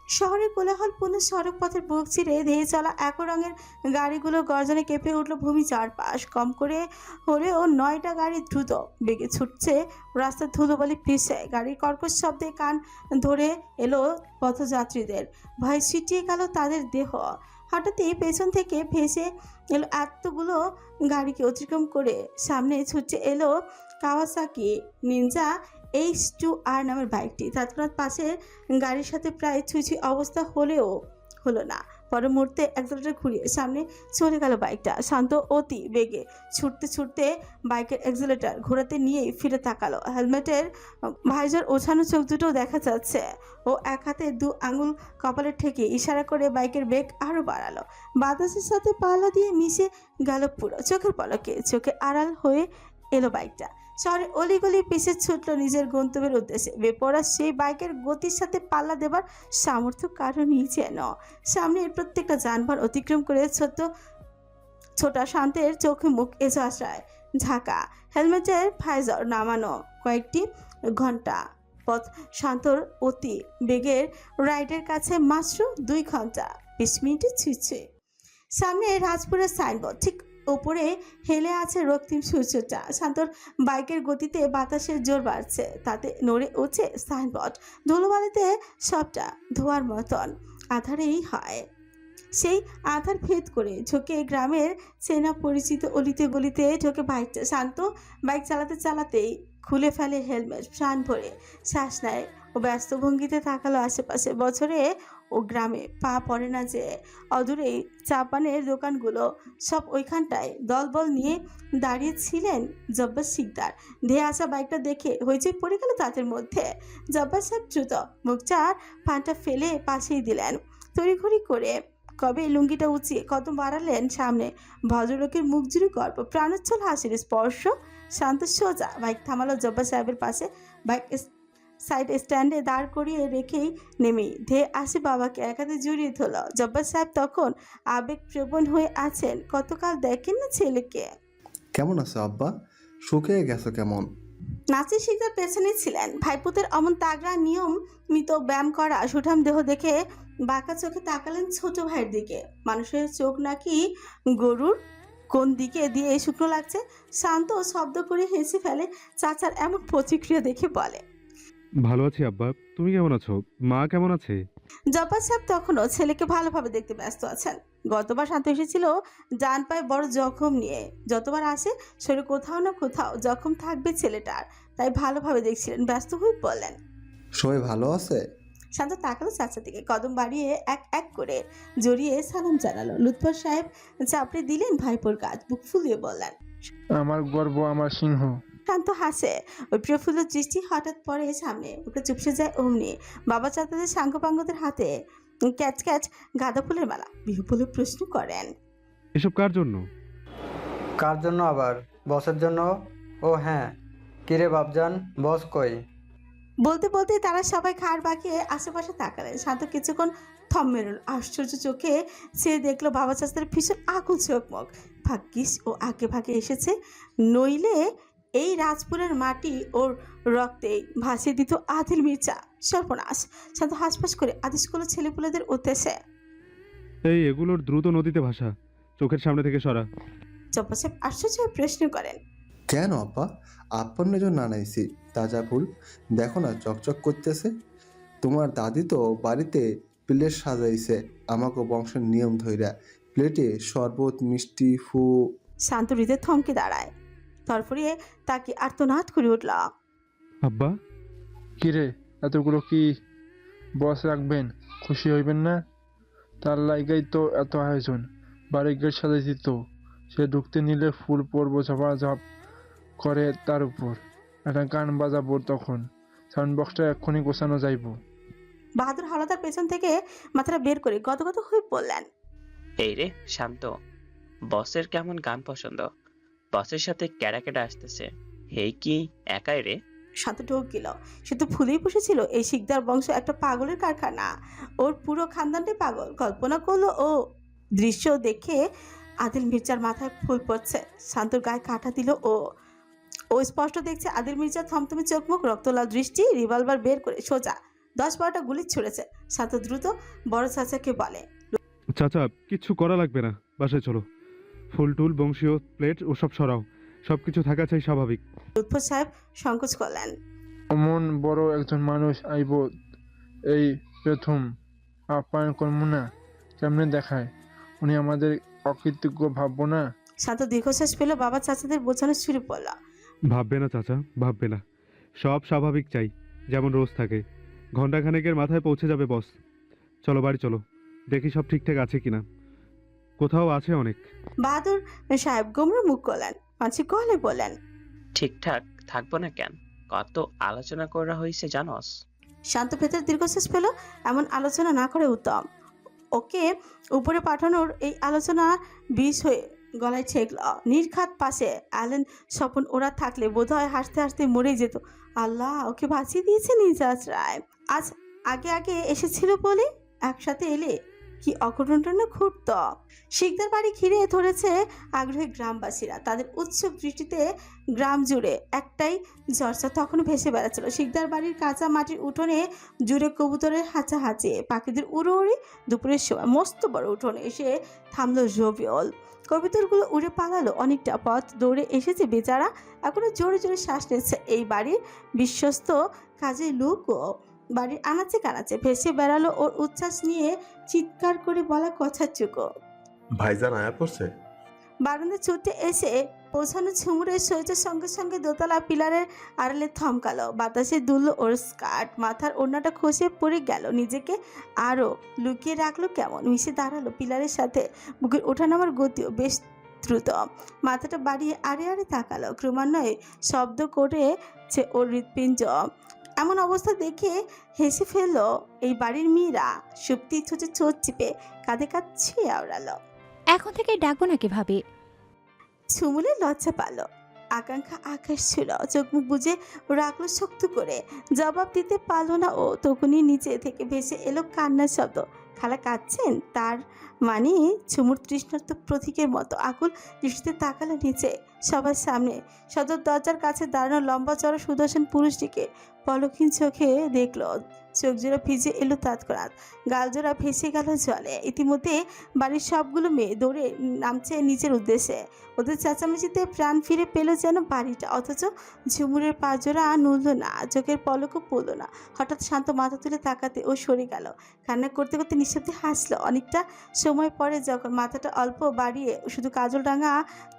Speaker 1: শহরের কোলাহলপূর্ণ সড়ক পথের বুক চিরে ধেয়ে চলা এক রঙের গাড়িগুলো গর্জনে কেঁপে উঠল ভূমি চারপাশ। কম করে হলেও 9টা গাড়ি দ্রুত বেগে ছুটছে রাস্তার ধুলোবালি পিছে। গাড়ির কর্কশ শব্দে কান ধরে এলো পথযাত্রীদের, ভয় ছিটিয়ে গেল তাদের দেহ। হঠাৎই পেছন থেকে ভেসে এলো এতগুলো গাড়িকে অতিক্রম করে সামনে ছুটছে এলো কাওয়াসাকি নিনজা H2R নামের বাইকটি। তৎক্ষণাৎ পাশের গাড়ির সাথে প্রায় ছুঁই অবস্থা হলেও হলো না। পরের মুহূর্তে অ্যাক্সিলারেটর ঘুরিয়ে সামনে চলে গেল বাইকটা। শান্ত অতি বেগে ছুটতে ছুটতে বাইকের অ্যাক্সিলারেটর ঘোরাতে নিয়েই ফিরে তাকালো। হেলমেটের ভাইজার ওছানো চোখ দুটো দেখা যাচ্ছে। ও এক হাতে 2 আঙুল কপালে ঠেকে ইশারা করে বাইকের বেগ আরও বাড়ালো। বাতাসের সাথে পাল্লা দিয়ে মিশে গেল পুরো। চোখের পলকে চোখে আড়াল হয়ে এলো বাইকটা। শহরের অলিগলি পিছে ছুটলো নিজের গন্তব্যের উদ্দেশ্যে। বেপরোয়া সেই বাইকের গতির সাথে পাল্লা দেবার সামর্থ্য কারণই যেন। সামনের প্রত্যেকটা যানবাহন অতিক্রম করে ছোটা শান্তের চোখে মুখ এসে আসায় ঝাঁকা। হেলমেটের ভাইজার নামানো কয়েকটি ঘন্টা পথ। শান্তর অতি বেগের রাইডের কাছে মাত্র 2 ঘন্টা 20 মিনিটে ছুঁচ্ছে। সামনে রাজপুরের সাইনবোর্ড, ঠিক ওপরে হেলে আছে রক্তিম সূর্যটা। শান্তর বাইকের গতিতে বাতাসের জোর বাড়ছে, তাতে নড়ে উঠছে সাইনবোর্ড। ধুলোবালিতে সবটা ধোয়ার মতন আধারেই হয়। সেই আধার ভেদ করে ঝোঁকে গ্রামের চেনা পরিচিত অলিতে গলিতে ঢোকে বাইকটা। শান্ত বাইক চালাতে চালাতেই খুলে ফেলে হেলমেট, প্রাণ ভরে শ্বাস নেয় ও ব্যস্ত ভঙ্গিতে তাকালো আশেপাশে। বছরে ও গ্রামে পা পড়ে না যে। অদূরেই চা পানের দোকানগুলো সব ওইখানটায় দলবল নিয়ে দাঁড়িয়েছিলেন জব্বার শিকদার। ধেয়ে আসা বাইকটা দেখে হইচই পড়ে গেল তাদের মধ্যে। জব্বার সাহেব দ্রুত মুখ চার পানটা ফেলে পাশেই দিলেন। তড়িঘড়ি করে কবে লুঙ্গিটা উঁচিয়ে কত বাড়ালেন সামনে। ভদ্রলোকের মুখ জুড়ে গল্প, প্রাণোচ্ছল হাসির স্পর্শ। শান্ত সোজা বাইক থামালো জব্বার সাহেবের পাশে। বাইক সাইড স্ট্যান্ডে দাঁড় করিয়ে রেখেই নেমেই ধেয়ে আসে বাবাকে এক হাতে জড়িয়ে ধরল। জব্বার সাহেব তখন আবেগপ্রবণ হয়ে আছেন। কতকাল দেখেন না ছেলেকে।
Speaker 11: কেমন আছো আব্বা? শুকিয়ে গেছো কেমন?
Speaker 1: নাচের শিকদার পেছনে ছিলেন। ভাইপুতের অমন তাগড়া নিয়মিত ব্যায়াম করা সুঠাম দেহ দেখে বাঁকা চোখে তাকালেন ছোট ভাইয়ের দিকে। মানুষের চোখ নাকি গরুর? কোন দিকে দিয়ে শুকনো লাগছে? শান্ত শব্দ করে হেসে ফেলে চাচার এমন প্রতিক্রিয়া দেখে বলে,
Speaker 8: ভালো আছি আব্বা, তুমি কেমন আছো? মা কেমন আছে?
Speaker 1: জব্বার সাহেব তখনও ছেলেকে ভালোভাবে দেখতে ব্যস্ত আছেন। গতবার শান্ত এসেছিল ডান পায়ে বড় জখম নিয়ে। যতবার আসে শরীরে কোথাও না কোথাও জখম থাকবে ছেলেটার, তাই ভালোভাবে দেখছিলেন। ব্যস্ত হয়ে বললেন,
Speaker 11: সবাই ভালো আছে?
Speaker 1: শান্ত তাকালো চাচার দিকে, কদম বাড়িয়ে এক এক করে জড়িয়ে সালাম জানালো। লুৎফর সাহেব চাপড়ে দিলেন ভাইপোর কাজ, বুক ফুলিয়ে বললেন,
Speaker 6: আমার গর্ব, আমার সিংহ।
Speaker 1: শান্ত হাসে। ওই প্রফুল্ল দৃষ্টি হঠাৎ পরে সামনে, ওকে চুপসে যায় অমনি। বাবা চাচাদের সাঙ্গপাঙ্গদের হাতে ক্যাচ ক্যাচ গাঁদা ফুলের মালা। বিহুবলে প্রশ্ন করেন,
Speaker 8: এসব কার জন্য?
Speaker 12: কার জন্য আবার? বসের জন্য। ও হ্যাঁ, কিরে বাপজান, বস কই?
Speaker 1: বলতে বলতে তারা সবাই খাড় বাঁকিয়ে আশেপাশে তাকালেন। শান্ত কিছুক্ষণ থম মেরল, আশ্চর্য চোখে সে দেখলো বাবা চাচাদের ভীষণ আকুল চোখমুখ। ভাগ্যিস ও আগে ভাগে এসেছে, নইলে এই রাজপুরের মাটি ওর রক্তে ভাসিয়ে দিত আদিল মির্জা। সর্বনাশ। শান্ত হাসপাস করে আদেশ করলো ছেলেপুলেদের উদ্দেশ্যে,
Speaker 8: এই এগুলোর দ্রুত নদীতে ভাসা, চোখের সামনে থেকে সরা।
Speaker 1: জব্বার সাহেব আশ্চর্য হয়ে প্রশ্ন করেন,
Speaker 11: কেন আপা? আপনার জন্য আনাইছি তাজা ফুল, দেখো না চকচক করতেছে। তোমার দাদি তো বাড়িতে প্লেট সাজাইছে আমাকে বংশের নিয়ম ধইরা। প্লেটে শরবত, মিষ্টি, ফু।
Speaker 1: শান্ত হৃদয় থমকে দাঁড়ায়, তরফরিয়ে তাকে আর্তনাদ করে উঠল,
Speaker 6: আব্বা, কিরে এতগুলো কি বস রাখবেন? খুশি হইবেন না? তার লাইগাই তো এত আয়োজন। বাড়ির গেট সাজাইছি তো, সে ঢুকতে নিলে ফুল পরবো ঝাপাঝাপ করে তার উপর। একটা গান বাজাবো, তখন সাউন্ড বক্সটা এক্ষুনি গোছানো যাইব।
Speaker 1: বাহাদুর হাওলাদার পেছন থেকে মাথাটা বের করে গদগদ হয়ে পড়লেন,
Speaker 10: এই রে শান্ত, বসের কেমন গান পছন্দ? বসের সাথে ক্যাডা ক্যাডা আসতেছে, হেই কি একাই রে?
Speaker 1: শান্ত ঢোক গেল। সে তো ফুলেই বসেছিল। এই শিকদার বংশ একটা পাগলের কারখানা, ওর পুরো খানদানটাই পাগল। কল্পনা করলো ও দৃশ্য দেখে আদিল মির্জার মাথায় ফুল পড়ছে। শান্তর গায়ে কাঁটা দিল ও স্পষ্ট দেখছে আদিল মির্জার থমথমে চোখমুখ, রক্তলাল দৃষ্টি। রিভলভার বের করে সোজা 10-12টা গুলি ছুড়েছে। শান্ত দ্রুত বড় চাচাকে বলে,
Speaker 8: চাচা, কিচ্ছু করা লাগবে না, বাসায় চলো। ফুল টুল, বংশীয় প্লেট ওসব সরাও, সব কিছু থাকা চাই স্বাভাবিক।
Speaker 1: লুৎফর সাহেব সংকোচ করলেন,
Speaker 6: অমন বড় একজন মানুষ আইব এই প্রথম, আপ্যায়ন করবো না? কেমনে দেখায়? উনি আমাদের অকৃতজ্ঞ ভাববো না?
Speaker 1: শান্ত দীর্ঘশ্বাস পেল। বাবা চাচাদের বোঝানো শুরু পড়ল,
Speaker 8: ভাববে না চাচা, ভাববে না, সব স্বাভাবিক চাই, যেমন রোজ থাকে। ঘন্টাখানেকের মাথায় পৌঁছে যাবে বস। চলো বাড়ি চলো, দেখি সব ঠিকঠাক আছে কিনা। কোথাও আছে অনেক।
Speaker 1: বাহাদুর সাহেব গোমরা মুখ করলেন, পাঁচি কলে বলেন,
Speaker 10: ঠিকঠাক থাকবো না কেন? কত আলোচনা করা হয়েছে জানোস?
Speaker 1: শান্ত ভেতর দীর্ঘশ্বাস পেল। এমন আলোচনা না করে উত্তম। ওকে উপরে পাঠানোর এই আলোচনা বিষ হয়ে গলায় ঠেকল। নির্ঘাত পাশে অ্যালেন স্বপন ওরা থাকলে বোধহয় হাসতে হাসতে মরেই যেত। আল্লাহ, ওকে বাঁচিয়ে দিয়েছে নিজাজ রায়। আজ আগে আগে এসেছিল বলে একসাথে এলে কি অঘটনটা ঘটত। শিকদার বাড়ি ঘিরে ধরেছে আগ্রহী গ্রামবাসীরা। তাদের উৎসুক দৃষ্টিতে গ্রাম জুড়ে একটাই চর্চা তখনও ভেসে বেড়াচ্ছিল। শিকদার বাড়ির কাঁচা মাটির উঠোনে জুড়ে কবুতরের হাঁচাহাঁচি, পাখিদের উড়োউড়ি। দুপুরের সময় মস্ত বড় উঠোনে এসে থামলো রবিউল। কবুতরগুলো উড়ে পালালো, অনেকটা পথ দৌড়ে এসেছে বেচারা। এখনো জোরে জোরে শ্বাস নিচ্ছে। এই বাড়ির বিশ্বস্ত কাজের লোকও বাড়ির আনাচে কানাচে ভেসে বেড়ালো ওর উচ্ছ্বাস নিয়ে চিৎকার করে বলা কথার চুকো।
Speaker 16: ভাইজান আয়া পড়ছে।
Speaker 1: বারান্দা ছুটে এসে পৌঁছানো ঝুমুরের সইটার সঙ্গে সঙ্গে দোতলা পিলারের আড়ালে থমকালো। বাতাসে দুললো ওর স্কার্ট, মাথার ওড়নাটা খসে পড়ে গেল। নিজেকে আরও লুকিয়ে রাখলো কেমন, মিশে দাঁড়ালো পিলারের সাথে। বুকের ওঠানামার গতিও বেশ দ্রুত। মাথাটা বাড়িয়ে আড়ে আড়ে তাকালো। ক্রমান্বয়ে শব্দ করেছে ওর হৃৎপিণ্ড। এমন অবস্থা দেখে হেসে ফেললো এই বাড়ির মেয়েরা। সুপ্তি ছোটে ছোট চিপে কাঁধে কাঁধ ছুঁয়ে আওড়ালো।
Speaker 17: এখন থেকে ডাকবো না কিভাবে?
Speaker 1: ঝুমুলে লজ্জা পালো। আকাঙ্ক্ষা আকাশ ছিল, চোখ মুখ বুজে রাখলো শক্ত করে। জবাব দিতে পারলো না ও। তখনই নিচে থেকে ভেসে এলো কান্নার শব্দ। খালা কাঁদছেন, তার মানে ঝুমুর তৃষ্ণার্ত প্রতীকের মতো আকুল দৃষ্টিতে তাকালো নিচে। সবার সামনে সদর দরজার কাছে দাঁড়ানো লম্বা চড়া সুদর্শন পুরুষটিকে পলকহীন চোখে দেখলো। চোখ জোড়া ভিজে এলো তৎক্ষণাৎ, গাল জোড়া ভেসে গেল জলে। ইতিমধ্যে বাড়ির সবগুলো মেয়ে দৌড়ে নামছে নিচের উদ্দেশ্যে। ওদের চেঁচামেচিতে প্রাণ ফিরে পেল যেন বাড়িটা, অথচ ঝুমুরের পা জোড়া নড়ল না, চোখের পলকও পড়ল না। হঠাৎ শান্ত মাথা তুলে তাকাতে ও সরে গেল। কান্না করতে করতে নিঃশব্দে হাসলো। অনেকটা সময় পরে যখন মাথাটা অল্প বাড়িয়ে শুধু কাজল রাঙা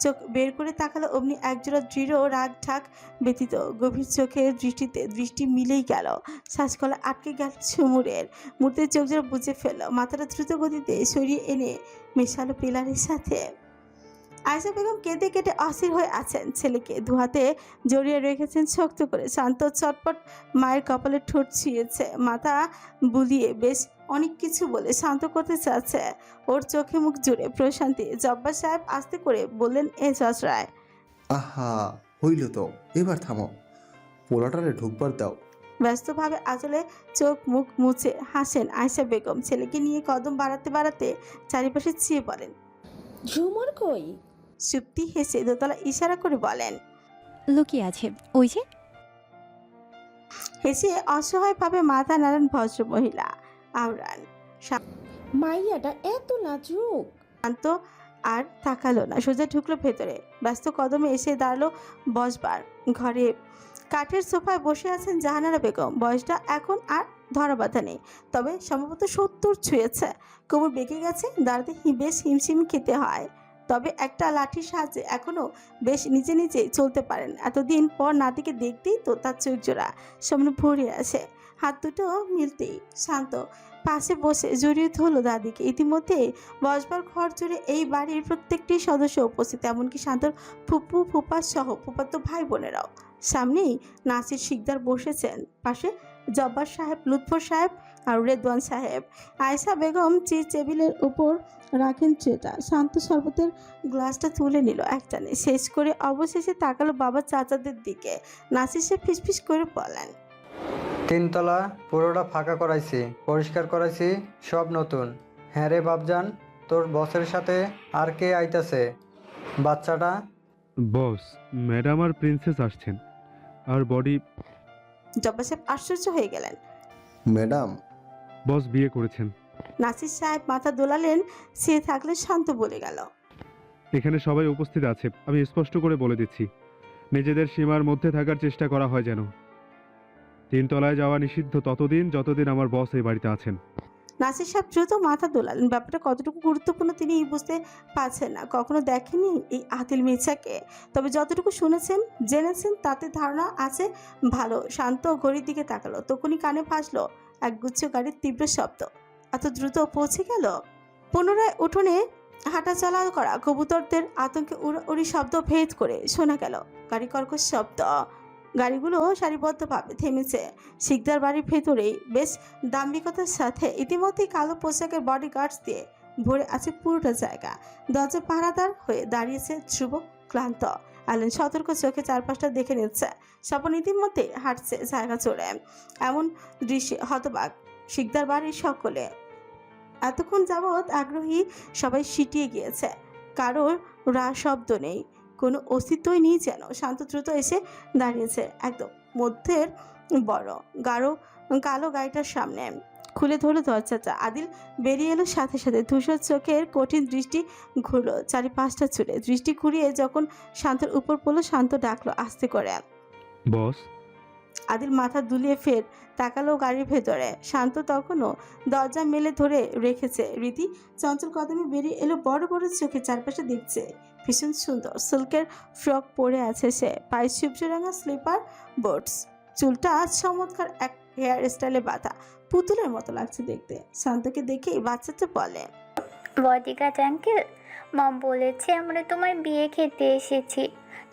Speaker 1: চোখ বের করে তাকালো, অমনি একজোড়া দৃঢ় রাগ ঢাক ব্যতীত গভীর চোখের দৃষ্টিতে দৃষ্টি মিলেই গেল। শ্বাসকলা আটকে গেল ঝুমুরের। মুহূর্তের চোখ জোড়া বুঝে ফেলল, মাথাটা দ্রুত গতিতে সরিয়ে এনে মেশালো পিলারের সাথে। আয়েশা বেগম কেঁদে কেটে অস্থির হয়ে আছেন। ছেলেকে দুহাতে জড়িয়ে রেখেছেন শক্ত করে। শান্ত চটপট মায়ের কপালে ঠোঁট ছুঁয়েছে, মাথা বুলিয়ে বেশ অনেক কিছু বলে শান্ত করতে চাচ্ছে। ওর চোখে মুখ জুড়ে প্রশান্তি। জব্বার সাহেব আস্তে করে বললেন, এজাজ রায়।
Speaker 11: আহা, হইল তো, এবার থামো, পোলাটারে ঢুকবার দাও।
Speaker 1: ব্যস্তভাবে আঁচলে চোখ মুখ মুছে হাসেন আয়েশা বেগম। ছেলেকে নিয়ে কদম বাড়াতে বাড়াতে চারিপাশে চেয়ে বলেন,
Speaker 17: ঝুমুর কই?
Speaker 1: সুপ্তি হেসে দোতলা ইশারা করে বলেন,
Speaker 17: লুকিয়ে আছে ওই যে।
Speaker 1: হেসে অসহায়ভাবে মাথা নাড়ান ভদ্র মহিলা আওরান।
Speaker 17: মাইয়াটা এত লাজুক।
Speaker 1: শান্ত আর তাকালো না, সোজা ঢুকলো ভেতরে। ব্যস্ত কদমে এসে দাঁড়ালো বসবার ঘরে। কাঠের সোফায় বসে আছেন জাহানারা বেগম। বয়সটা এখন আর ধরা বাঁধা নেই, তবে সম্ভবত 70 ছুঁয়েছে। কোমর বেঁকে গেছে, দাঁড়াতে বেশ হিমশিম খেতে হয়, তবে একটা লাঠির সাহায্যে এখনও বেশ নিচে নিচে চলতে পারেন। এতদিন পর নাতিকে দেখতেই তো তার চোখ জোড়া সামনে ভরে আসে। হাত দুটো মিলতেই শান্ত পাশে বসে জড়িয়ে ধরলো দাদিকে। ইতিমধ্যে বসবার ঘর জুড়ে এই বাড়ির প্রত্যেকটি সদস্য উপস্থিত, এমনকি শান্তর ফুপু ফুপা সহ ফুপাতো ভাই বোনেরাও। সামনেই নাসির শিকদার বসেছেন, পাশে জব্বার সাহেব, লুৎফর সাহেব আর রেদওয়ান সাহেব। আয়েশা বেগম টেবিলের উপর রাখেন ট্রেটা। শান্ত শরবতের গ্লাসটা তুলে নিল একটানে, শেষ করে অবশেষে তাকালো বাবা চাচাদের দিকে। নাসির সাহেব ফিসফিস করে বলেন,
Speaker 12: 3 তলা পুরোটা ফাঁকা করাইছি, পরিষ্কার করাইছি, সব নতুন। হ্যাঁ রে বাপজান, তোর বসের সাথে আর কে আইতাছে? বাচ্চাটা?
Speaker 8: বস, ম্যাডাম আর প্রিন্সেস আসছেন। আর বডি।
Speaker 1: জব্বার সাহেব আশ্চর্য হয়ে গেলেন।
Speaker 11: ম্যাডাম?
Speaker 8: বস বিয়ে করেছেন।
Speaker 1: নাসির সাহেব মাথা দোলালেন, সে থাকলে শান্ত বলে গেল,
Speaker 8: এখানে সবাই উপস্থিত আছে, আমি স্পষ্ট করে বলে দিচ্ছি, নিজেদের সীমার মধ্যে থাকার চেষ্টা করা হয় যেন। 3 তলায় যাওয়া নিষিদ্ধ ততদিন যতদিন আমার বস এই বাড়িতে আছেন।
Speaker 1: নাসির সাহেব দ্রুত মাথা দোলালেন। ব্যাপারটা কতটুকু গুরুত্বপূর্ণ তিনি বুঝতে পারছেন না। কখনো দেখেনি এই আদিল মির্জাকে, তবে যতটুকু শুনেছেন জেনেছেন তাতে ধারণা আছে ভালো। শান্ত ঘড়ির দিকে তাকালো, তখনই কানে ভাসলো একগুচ্ছ গাড়ির তীব্র শব্দ। এত দ্রুত পৌঁছে গেল। পুনরায় উঠোনে হাঁটা চলা করা কবুতরদের আতঙ্কে উড়ি শব্দ ভেদ করে শোনা গেল গাড়ি কর্কশ শব্দ। গাড়িগুলো সারিবদ্ধভাবে থেমেছে শিকদার বাড়ির ভেতরেই, বেশ দাম্ভিকতার সাথে। ইতিমধ্যেই কালো পোশাকের বডিগার্ডস দিয়ে ভরে আছে পুরোটা জায়গা। দরজা পাহারাদার হয়ে দাঁড়িয়েছে ধ্রুব, ক্লান্ত। আলেন সতর্ক চোখে চারপাশটা দেখে নিচ্ছে। স্বপন ইতিমধ্যে হাঁটছে জায়গা চড়ে। এমন দৃশ্যে হতবাক শিকদার বাড়ির সকলে। এতক্ষণ যাবৎ আগ্রহী সবাই সিটিয়ে গিয়েছে, কারোর শব্দ নেই, কোনো অস্তিত্বই নেই যেন। শান্ত দ্রুত এসে দাঁড়িয়েছে একদম মধ্যের বড় গাঢ় কালো গাড়িটার সামনে। খুলে ধরলো দরজাটা। আদিল বেরিয়ে এলো সাথে সাথে। ধূসর চোখের কঠিন দৃষ্টি ঘুরলো চারিপাশটা চুলে। দৃষ্টি ঘুরিয়ে যখন শান্তর উপর পড়লো, শান্ত ডাকলো আস্তে করে,
Speaker 8: বস।
Speaker 1: আদিল মাথা দুলিয়ে ফের তাকালো গাড়ির ভেতরে। শান্ত তখনও দরজা মেলে ধরে রেখেছে। রীতি চঞ্চল কদমে বেরিয়ে এলো, বড় বড় চোখে চারপাশে দেখছে। ভীষণ সুন্দর সিল্কের ফ্রক পরে আছে সে, পায়ে সূর্যরাঙা স্লিপার বুটস, চুলটা চমৎকার এক হেয়ার স্টাইলে বাঁধা, পুতুলের মতো লাগছে দেখতে। শান্তকে দেখে বাচ্চাটা বলে,
Speaker 2: বডিগার্ড আঙ্কেল, মম বলেছে আমরা তোমার বিয়ে খেতে এসেছি,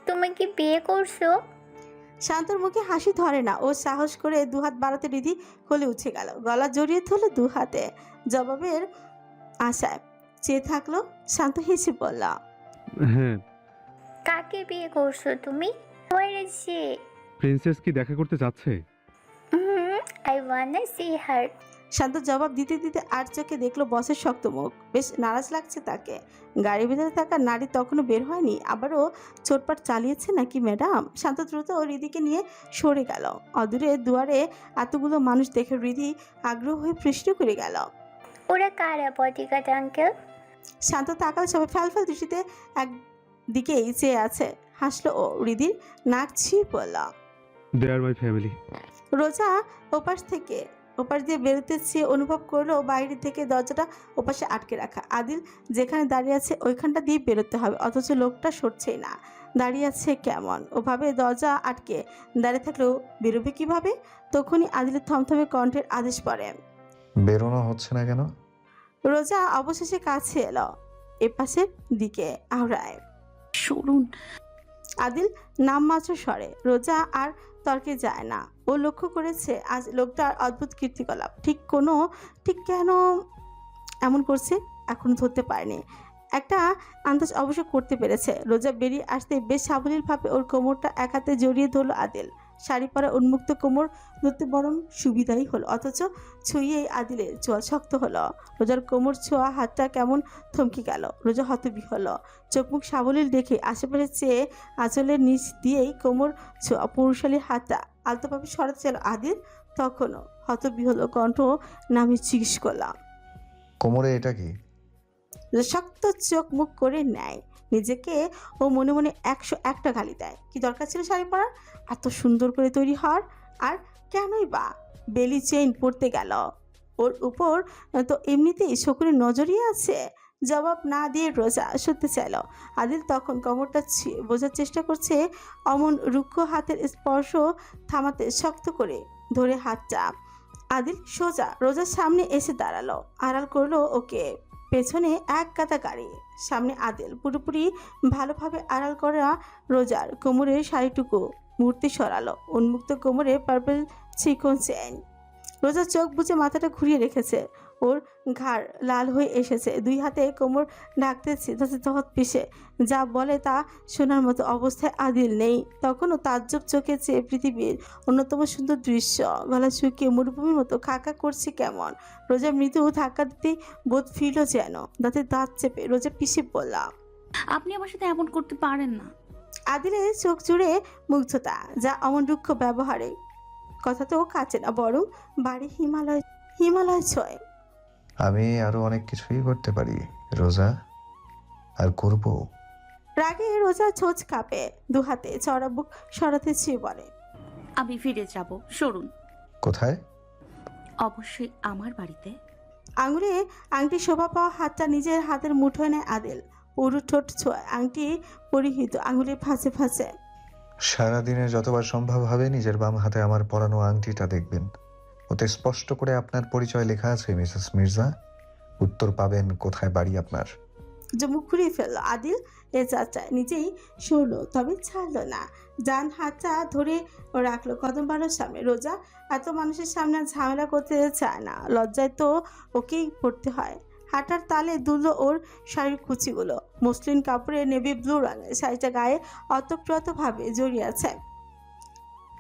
Speaker 2: তুমি কি বিয়ে করছো?
Speaker 1: শান্তর মুখে হাসি ধরে না। ও সাহস করে দুহাত বাড়াতে রীতি হলে উঠে গেল, গলা জড়িয়ে ধরলো দুহাতে। জবাবের আশায় চেয়ে থাকলো। শান্ত হেসে বলল,
Speaker 8: হ্যাঁ।
Speaker 2: কাকে বিয়ে করছো তুমি? Where is she?
Speaker 8: প্রিন্সেস কি দেখা করতে যাচ্ছে?
Speaker 2: I wanna see her.
Speaker 1: শান্ত জবাব দিতে দিতে আর চোখে দেখলো বসের শক্ত মুখ। বেশ নারাজ লাগছে তাকে। গাড়ির ভিতরে থাকা নারী তখনও বের হয়নি, আবারও চোটপাট চালিয়েছে নাকি ম্যাডাম? শান্ত দ্রুত রিদিকে নিয়ে সরে গেল। অদূরে দুয়ারে এতগুলো মানুষ দেখে রিদি আগ্রহ হয়ে প্রশ্ন করে গেল,
Speaker 2: ওরা কারা বডিগার্ড আঙ্কেল?
Speaker 1: শান্ত তাকাল, সবাই ফ্যালফ্যাল দৃষ্টিতে একদিকেই চেয়ে আছে। হাসলো ও, রিদির নাক ছিঁড়ে পড়ল।
Speaker 8: দে আর মাই ফ্যামিলি।
Speaker 1: রোজা ওপাশ দিয়ে বেরোতে চেয়ে অনুভব করলো বাইরে থেকে দরজাটা ওপাশে আটকে রাখা। আদিল যেখানে দাঁড়িয়ে আছে ওইখানটা দিয়ে বেরোতে হবে, অথচ লোকটা সরছেই না। দাঁড়িয়ে আছে কেমন ওভাবে, দরজা আটকে দাঁড়িয়ে থাকলেও বেরোবে কিভাবে? তখনই আদিলের থমথমে কণ্ঠের আদেশ পড়ে,
Speaker 3: বেরোনো হচ্ছে না কেন?
Speaker 1: রোজা অবশেষে কাছে এলো, এপাশের দিকে আওড়ায়।
Speaker 9: শুনুন।
Speaker 1: আদিল নামমাত্র স্বরে। রোজা আর তর্কে যায় না। ও লক্ষ্য করেছে আজ লোকটার অদ্ভুত কীর্তিকলাপ। ঠিক কেন এমন করছে এখনো ধরতে পারেনি। একটা আন্দাজ অবশ্য করতে পেরেছে। রোজা বেরিয়ে আসতে বেশ সাবলীলভাবে ওর কোমরটা এক হাতে জড়িয়ে ধরলো আদিল। শাড়ি পরা উন্মুক্ত কোমর ধরতে বরং সুবিধাই হলো, অথচ ছুঁয়েই আদিলের চোয়াল শক্ত হলো। রোজার কোমর ছোঁয়া হাতটা কেমন থমকে গেল। রোজা হতবিহ্বল, চোখ মুখ সাবলীল দেখে আশেপাশে চেয়ে আঁচলের নিচ দিয়েই কোমর ছোঁয়া পুরুষালী হাতটা আলতোভাবে সরাতে চাইল আদিল। তখনও হতবিহ্বল কণ্ঠ নামে জিজ্ঞেস করলাম,
Speaker 3: কোমরে এটা কি?
Speaker 1: শক্ত চোখ মুখ করে নেয় নিজেকে। ও মনে মনে 101টা গালি দেয়। কি দরকার ছিল শাড়ি পরার, এত সুন্দর করে তৈরি হওয়ার? আর কেনই বা বেলি চেইন পরতে গেল? ওর উপর তো এমনিতেই শকুনের নজরই আছে। জবাব না দিয়ে রোজা সত্যি চাইল। আদিল তখন কোমরটা বোঝার চেষ্টা করছে। অমন রুক্ষ হাতের স্পর্শ থামাতে শক্ত করে ধরে হাতটা আদিল সোজা রোজার সামনে এসে দাঁড়ালো, আড়াল করলো ওকে। পেছনে এক গাদা গাড়ি, সামনে আদিল। পুরোপুরি ভালোভাবে আড়াল করা রোজার কোমরের শাড়িটুকু মুহূর্তে সরালো। উন্মুক্ত কোমরে পার্পল চিকন চেইন। রোজা চোখ বুজে মাথাটা ঘুরিয়ে রেখেছে। ওর ঘাড় লাল হয়ে এসেছে। দুই হাতে কোমর ঢাকতেছে, তহত পিষে যা বলে তা শোনার মতো অবস্থায় আদিল নেই। তখনও তাজ্জব চোখে চেয়ে পৃথিবীর অন্যতম সুন্দর দৃশ্য। গলা শুকিয়ে মরুভূমির মতো খাকা করছে কেমন। রোজা মৃদু ধাক্কা দিতে বোধ ফিরল যেন। দাঁতে দাঁত চেপে রোজা পিষে বললাম,
Speaker 9: আপনি আমার সাথে এমন করতে পারেন না।
Speaker 1: আদিলের চোখ জুড়ে মুগ্ধতা, যা অমন রুক্ষ ব্যবহারে কথাতেও কাছে না, বরং বাড়ি হিমালয় ছয়।
Speaker 3: আমি আরো অনেক কিছুই করতে পারি রোজা, আর করব।
Speaker 1: রাগে রোজা ছোঁচ কাঁপে, দু হাতে চড়া বুক সরাতে ছুঁয়ে বলে,
Speaker 9: আমি ফিরে যাব, সরুন।
Speaker 3: কোথায়?
Speaker 9: অবশ্যই আমার বাড়িতে।
Speaker 1: আঙুলে আংটি শোভা পাওয়া হাতটা নিজের হাতের মুঠোয় নেয় আদিল। পুরো ঠোঁট ছোঁয়া আংটি পরিহিত আঙুলের ফাঁসে ফাঁসে।
Speaker 3: সারাদিনে যতবার সম্ভব হবে নিজের বাম হাতে আমার পরানো আংটিটা দেখবেন। ওতে স্পষ্ট করে আপনার পরিচয় লেখা আছে মিসেস মির্জা। উত্তর পাবেন কোথায় বাড়ি আপনার।
Speaker 1: যে মুখ ঘুরিয়ে ফেললো আদিল এ যাত্রায়, নিজেই সরলো তবে ছাড়লো না। ডান হাতটা ধরে রাখলো কদম বাড়ার সামনে। রোজা এত মানুষের সামনে ঝামেলা করতে চায় না, লজ্জায় তো ওকেই পড়তে হয়। হাঁটার তালে দুললো ওর শাড়ির কুচিগুলো। মসলিন কাপড়ে নেভি ব্লু রঙের শাড়িটা গায়ে অতপ্রতভাবে জড়িয়ে আছে।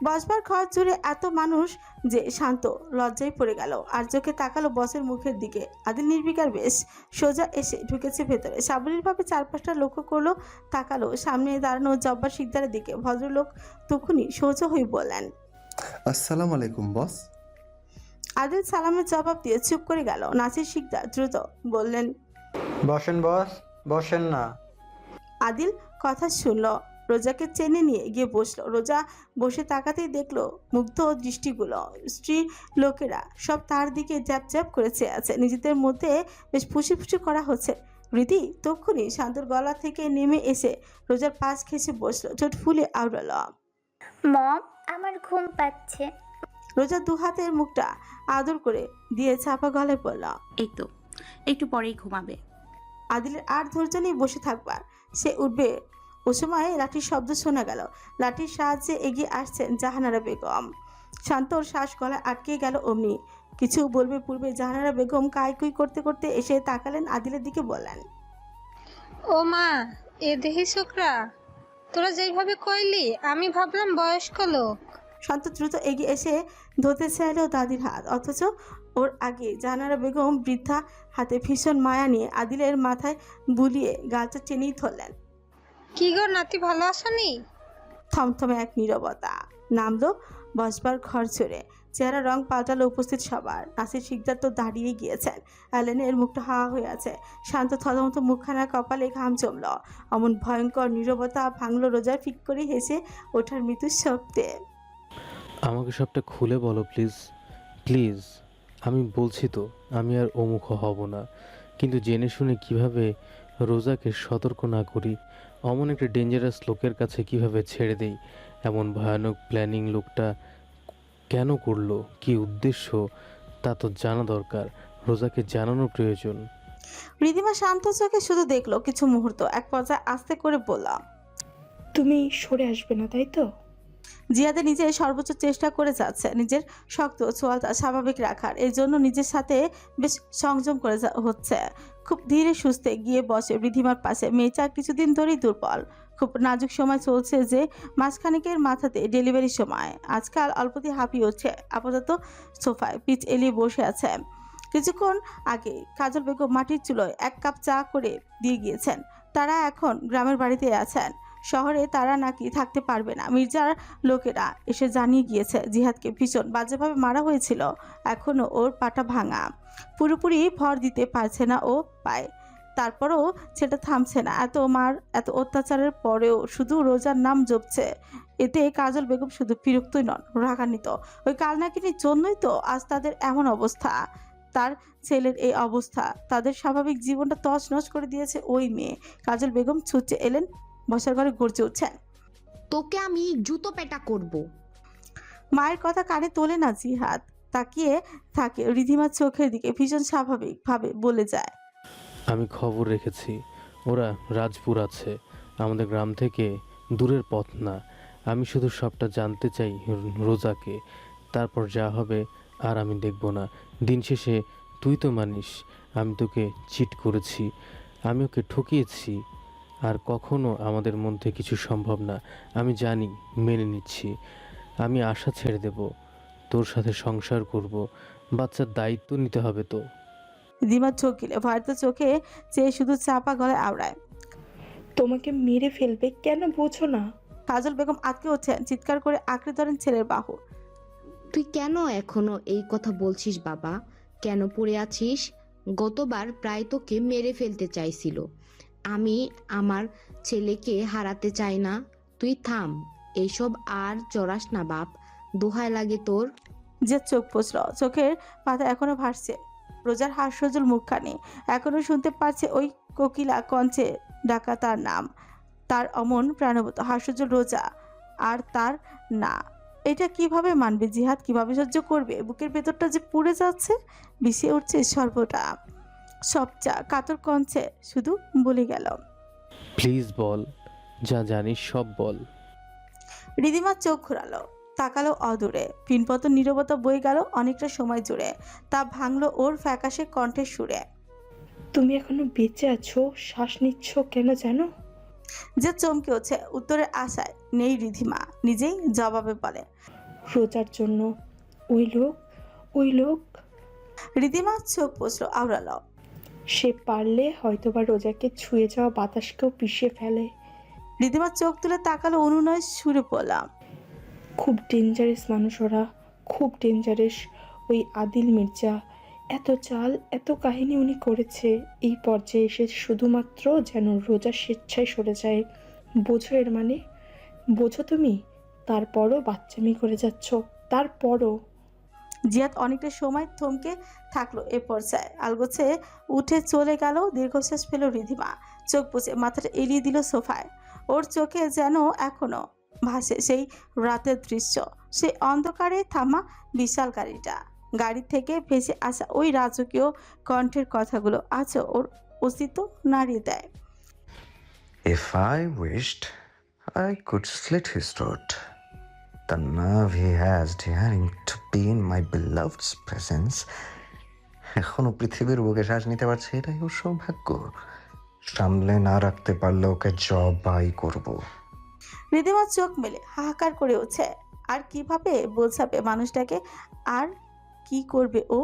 Speaker 1: বসবার ঘর জুড়ে এত মানুষ যে শান্ত লজ্জায় পড়ে গেল। আর চোখে তাকালো বসের মুখের দিকে। আদিল নির্বিকার বেশ সোজা এসে ঢুকেছে ভেতরে। সাবলীলভাবে চারপাশটা লক্ষ্য করলো, তাকালো সামনে দাঁড়ানো জব্বার শিকদারের দিকে। ভদ্রলোক তখনই সোজা হয়ে বললেন,
Speaker 11: আসসালামু আলাইকুম বস।
Speaker 1: আদিল সালামের জবাব দিয়ে চুপ করে গেল। নাসির শিকদার দ্রুত বললেন,
Speaker 12: বসেন বস, বসেন না।
Speaker 1: আদিল কথা শুনল, রোজাকে চেনে নিয়ে গিয়ে বসলো। রোজা বসে তাকাতেই দেখলো মুগ্ধ দৃষ্টিগুলো। স্ত্রী লোকেরা সব তার দিকে জ্যাপ জ্যাপ করে চেয়ে আছে। নিজেদের মধ্যে বেশ ফুসি ফুসি করা হচ্ছে। রীতি তক্ষুনি শান্তর গলা থেকে নেমে এসে রোজার পাশ ঘেঁষে বসলো, ঠোঁট ফুলে আওড়াল,
Speaker 2: মম, আমার ঘুম পাচ্ছে।
Speaker 1: রোজা দু হাতের মুখটা আদর করে দিয়ে চাপা গলায় বলল,
Speaker 9: এই তো একটু পরেই ঘুমাবে।
Speaker 1: আদিলের আর ধৈর্য নেই বসে থাকবার, সে উঠবে। ও সময় লাঠির শব্দ শোনা গেল। লাঠির সাহায্যে এগিয়ে আসছেন জাহানারা বেগম। শান্তর শ্বাস গলায় আটকে গেল অমনি। কিছু বলবে পূর্বে জাহানারা বেগম কাইকুই করতে করতে এসে তাকালেন আদিলের দিকে, বললেন,
Speaker 18: ও মা, এ দেহি ছোকরা তোরা যেইভাবে কইলি আমি ভাবলাম বয়স্ক লোক।
Speaker 1: শান্ত দ্রুত এগিয়ে এসে ধরতে চাইল দাদির হাত, অথচ ওর আগে জাহানারা বেগম বৃদ্ধা হাতে ভীষণ মায়া নিয়ে আদিলের মাথায় বুলিয়ে গালটা টেনেই ধরলেন।
Speaker 18: কি গো নাতি, ভালো আছনি?
Speaker 1: থমথমে এক নীরবতা নামলো বসবার ঘর ছেড়ে। চেহারা রং পাল্টালো উপস্থিত সবার। নাসির শিকদার তো দাঁড়িয়ে গিয়েছেন। অ্যালেনের মুখটা হাওয়া হয়ে আছে। শান্ত থতমত মুখখানা, কপালে ঘাম জমল। অমন ভয়ঙ্কর নীরবতা ভাঙলো রোজার ফিক করে হেসে ওঠার মৃত্যুর শব্দে।
Speaker 19: আমাকে সবটা খুলে বলো প্লিজ, প্লিজ। আমি বলছি তো আমি আর অমুখ হব না, কিন্তু জেনে শুনে কিভাবে রোজাকে সতর্ক না করি, অমন একটা ডেঞ্জারাস লোকের কাছে কিভাবে ছেড়ে দেই? এমন ভয়ানক প্ল্যানিং লোকটা কেন করলো, কি উদ্দেশ্য তা তো জানা দরকার, রোজাকে জানানো প্রয়োজন।
Speaker 1: রিধিমা শান্ত চোখে শুধু দেখলো কিছু মুহূর্ত, এক পর্যায়ে আস্তে করে বললাম,
Speaker 14: তুমি সরে আসবে না তাই তো?
Speaker 1: জিয়াদে নিজে সর্বোচ্চ চেষ্টা করে যাচ্ছে নিজের শক্ত ছোঁয়াটা স্বাভাবিক রাখার। এই জন্য নিজের সাথে বেশ সংযম করে হচ্ছে। খুব ধীরে সুস্থে গিয়ে বসে রিধিমার পাশে। মেয়েটা কিছুদিন ধরেই দুর্বল, খুব নাজুক সময় চলছে যে মাসখানেকের মাথাতে ডেলিভারির সময়। আজকাল অল্পতি হাঁপিয়ে উঠছে। আপাতত সোফায় পিঠ এলিয়ে বসে আছে। কিছুক্ষণ আগে কাজল বেগম মাটির চুলোয় 1 কাপ চা করে দিয়ে গিয়েছেন। তারা এখন গ্রামের বাড়িতে আছেন। শহরে তারা নাকি থাকতে পারবে না। মির্জার লোকেরা এসে জানিয়ে গিয়েছে জিহাদকে ভীষণ বাজেভাবে মারা হয়েছিল। এখনও ওর পাটা ভাঙা, পুরোপুরি ভর দিতে পারছে না ও পায়। তারপরও সেটা থামছে না। এত মার, এত অত্যাচারের পরেও শুধু রোজার নাম জপছে। এতে কাজল বেগম শুধু বিরক্তই নন, রাগান্বিত। ওই কালনাকিনীর জন্যই তো আজ তাদের এমন অবস্থা। তার ছেলের এই অবস্থা, তাদের স্বাভাবিক জীবনটা তছনছ করে দিয়েছে ওই মেয়ে। কাজল বেগম ছুটে এলেন, বসার ঘরে গর্জে উঠছেন,
Speaker 20: তোকে আমি জুতো পেটা করব।
Speaker 1: মায়ের কথা কানে তোলে না জিহাদ। তাকিয়ে থাকে রিধিমার চোখের দিকে, ভীষণ স্বাভাবিকভাবে বলে যায়,
Speaker 19: আমি খবর রেখেছি, ওরা রাজপুর আছে, আমাদের গ্রাম থেকে দূরের পথ না। আমি শুধু সবটা জানতে চাই রোজাকে, তারপর যা হবে আর আমি দেখব না। দিন শেষে তুই তো মানিস আমি তোকে চিট করেছি, আমি ওকে ঠকিয়েছি। আর কখনো আমাদের মধ্যে কিছু সম্ভব না, আমি জানি, মেনে নিচ্ছি। আমি আশা ছেড়ে দেব, তোর সাথে সংসার করব, বাচ্চার দায়িত্ব নিতে হবে তো।
Speaker 1: রিধিমার চোখ গেলে ভয়তো চোখে চেয়ে শুধু চাপা গলায় আওড়ায়,
Speaker 14: তোমাকে মেরে ফেলবে, কেন বোঝো না?
Speaker 1: কাজল বেগম আটকে উঠছেন, চিৎকার করে আঁকড়ে ধরেন ছেলের বাহু।
Speaker 20: তুই কেন এখনো এই কথা বলছিস বাবা? কেন পড়ে আছিস? গতবার প্রায় তোকে মেরে ফেলতে চাইছিল। আমি আমার ছেলেকে হারাতে চাই না। তুই থাম, এইসব আর চড়াস না বাপ, দোহাই লাগে তোর।
Speaker 1: যে চোখ পচল, চোখের পাতা এখনো ভাসছে রোজার হাস্যজ্জ্বল মুখখানি। এখনো শুনতে পাচ্ছে ওই কোকিলা কণ্ঠে ডাকা তার নাম। তার অমন প্রাণবন্ত হাস্যজ্জ্বল রোজা, আর তার না। এটা কিভাবে মানবে জিহাদ, কিভাবে সহ্য করবে? বুকের ভেতরটা যে পুড়ে যাচ্ছে, বিষে উঠছে সর্বটা। সবচা কাতর কণ্ঠে শুধু বলে গেল,
Speaker 19: প্লিজ বল, যা জানিস সব বল।
Speaker 1: রিধিমার চোখ ঘোরালো, তাকালো অদূরে। পিনপতন নীরবতা বয়ে গেল অনেকটা সময় জুড়ে। তা ভাঙলো ওর ফ্যাকাশে কণ্ঠের সুরে,
Speaker 14: তুমি এখনো বেঁচে আছো, শ্বাস নিচ্ছ কেন জানো?
Speaker 1: যে চমকে উঠছে, উত্তরের আশায় নেই রিধিমা। নিজেই জবাবে বলে,
Speaker 14: রোজার জন্য। ওই লোক।
Speaker 1: রিধিমা চোখ পচলো, আওড়ালো,
Speaker 14: সে পারলে হয়তোবা রোজাকে ছুঁয়ে যাওয়া বাতাসকেও পিষে ফেলে।
Speaker 1: রিধিমা চোখ তুলে তাকালো, অনুনয় সুরে বললাম,
Speaker 14: খুব ডেঞ্জারাস মানুষ ওরা, খুব ডেঞ্জারাস। ওই আদিল মির্জা এত চাল, এত কাহিনী উনি করেছে। এই পর্যায়ে এসে শুধুমাত্র যেন রোজা স্বেচ্ছায় সরে যায়। বোঝো এর মানে? বোঝো তুমি? তারপরও বাচ্চামি করে যাচ্ছ, তারপরও।
Speaker 1: জিয়াদ অনেকটা সময় থমকে থাকলো। এ পর্যায়ে আলগোছে উঠে চলে গেল। দীর্ঘশ্বাস পেল রিধিমা, চোখ বুজে মাথাটা এলিয়ে দিল সোফায়। ওর চোখে যেন এখনো ভাসে সেই রাতের দৃশ্য, সেই অন্ধকারে থামা বিশাল গাড়িটা, গাড়ি থেকে ভেসে আসা ওই রাজকীয় কণ্ঠের কথাগুলো আজও ওর অস্তিত্ব নাড়িয়ে দেয়।
Speaker 3: If I wished, I could slit his throat. The nerve he has daring to be in my beloved's presence. এখনো পৃথিবীর বুকে শ্বাস নিতে পারছে, এটাই ওর সৌভাগ্য। সামলে না রাখতে পারলে ওকে জবাই করব।
Speaker 1: রিদিমা চোখ মেলে হাহাকার করে উঠছে। আর কিভাবে বোঝাবে মানুষটাকে, আর কি করবে ও?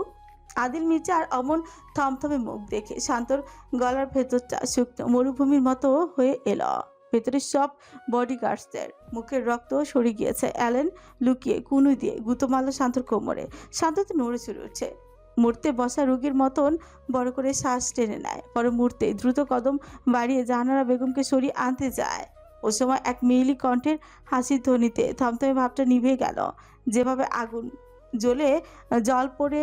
Speaker 1: আদিল মির্জা আর অমন থমথমে মুখ দেখে শান্তর গলার ভেতরটা শুকনো মরুভূমির মতো হয়ে এলো। ভেতরে সব বডিগার্ডসদের মুখের রক্ত সরে গিয়েছে। অ্যালেন লুকিয়ে কুনুই দিয়ে গুঁতো মারল শান্তর কোমরে। শান্ত তো নড়ে চড়ে উঠছে, মরতে বসা রোগীর মতন বড় করে শ্বাস টেনে নেয়। পরে মুহূর্তে দ্রুত কদম বাড়িয়ে জাহানারা বেগমকে সরিয়ে আনতে যায়। ও সময় এক মেয়েলি কণ্ঠের হাসির ধ্বনিতে থমথমে ভাবটা নিভে গেল, যেভাবে আগুন জ্বলে জল পড়ে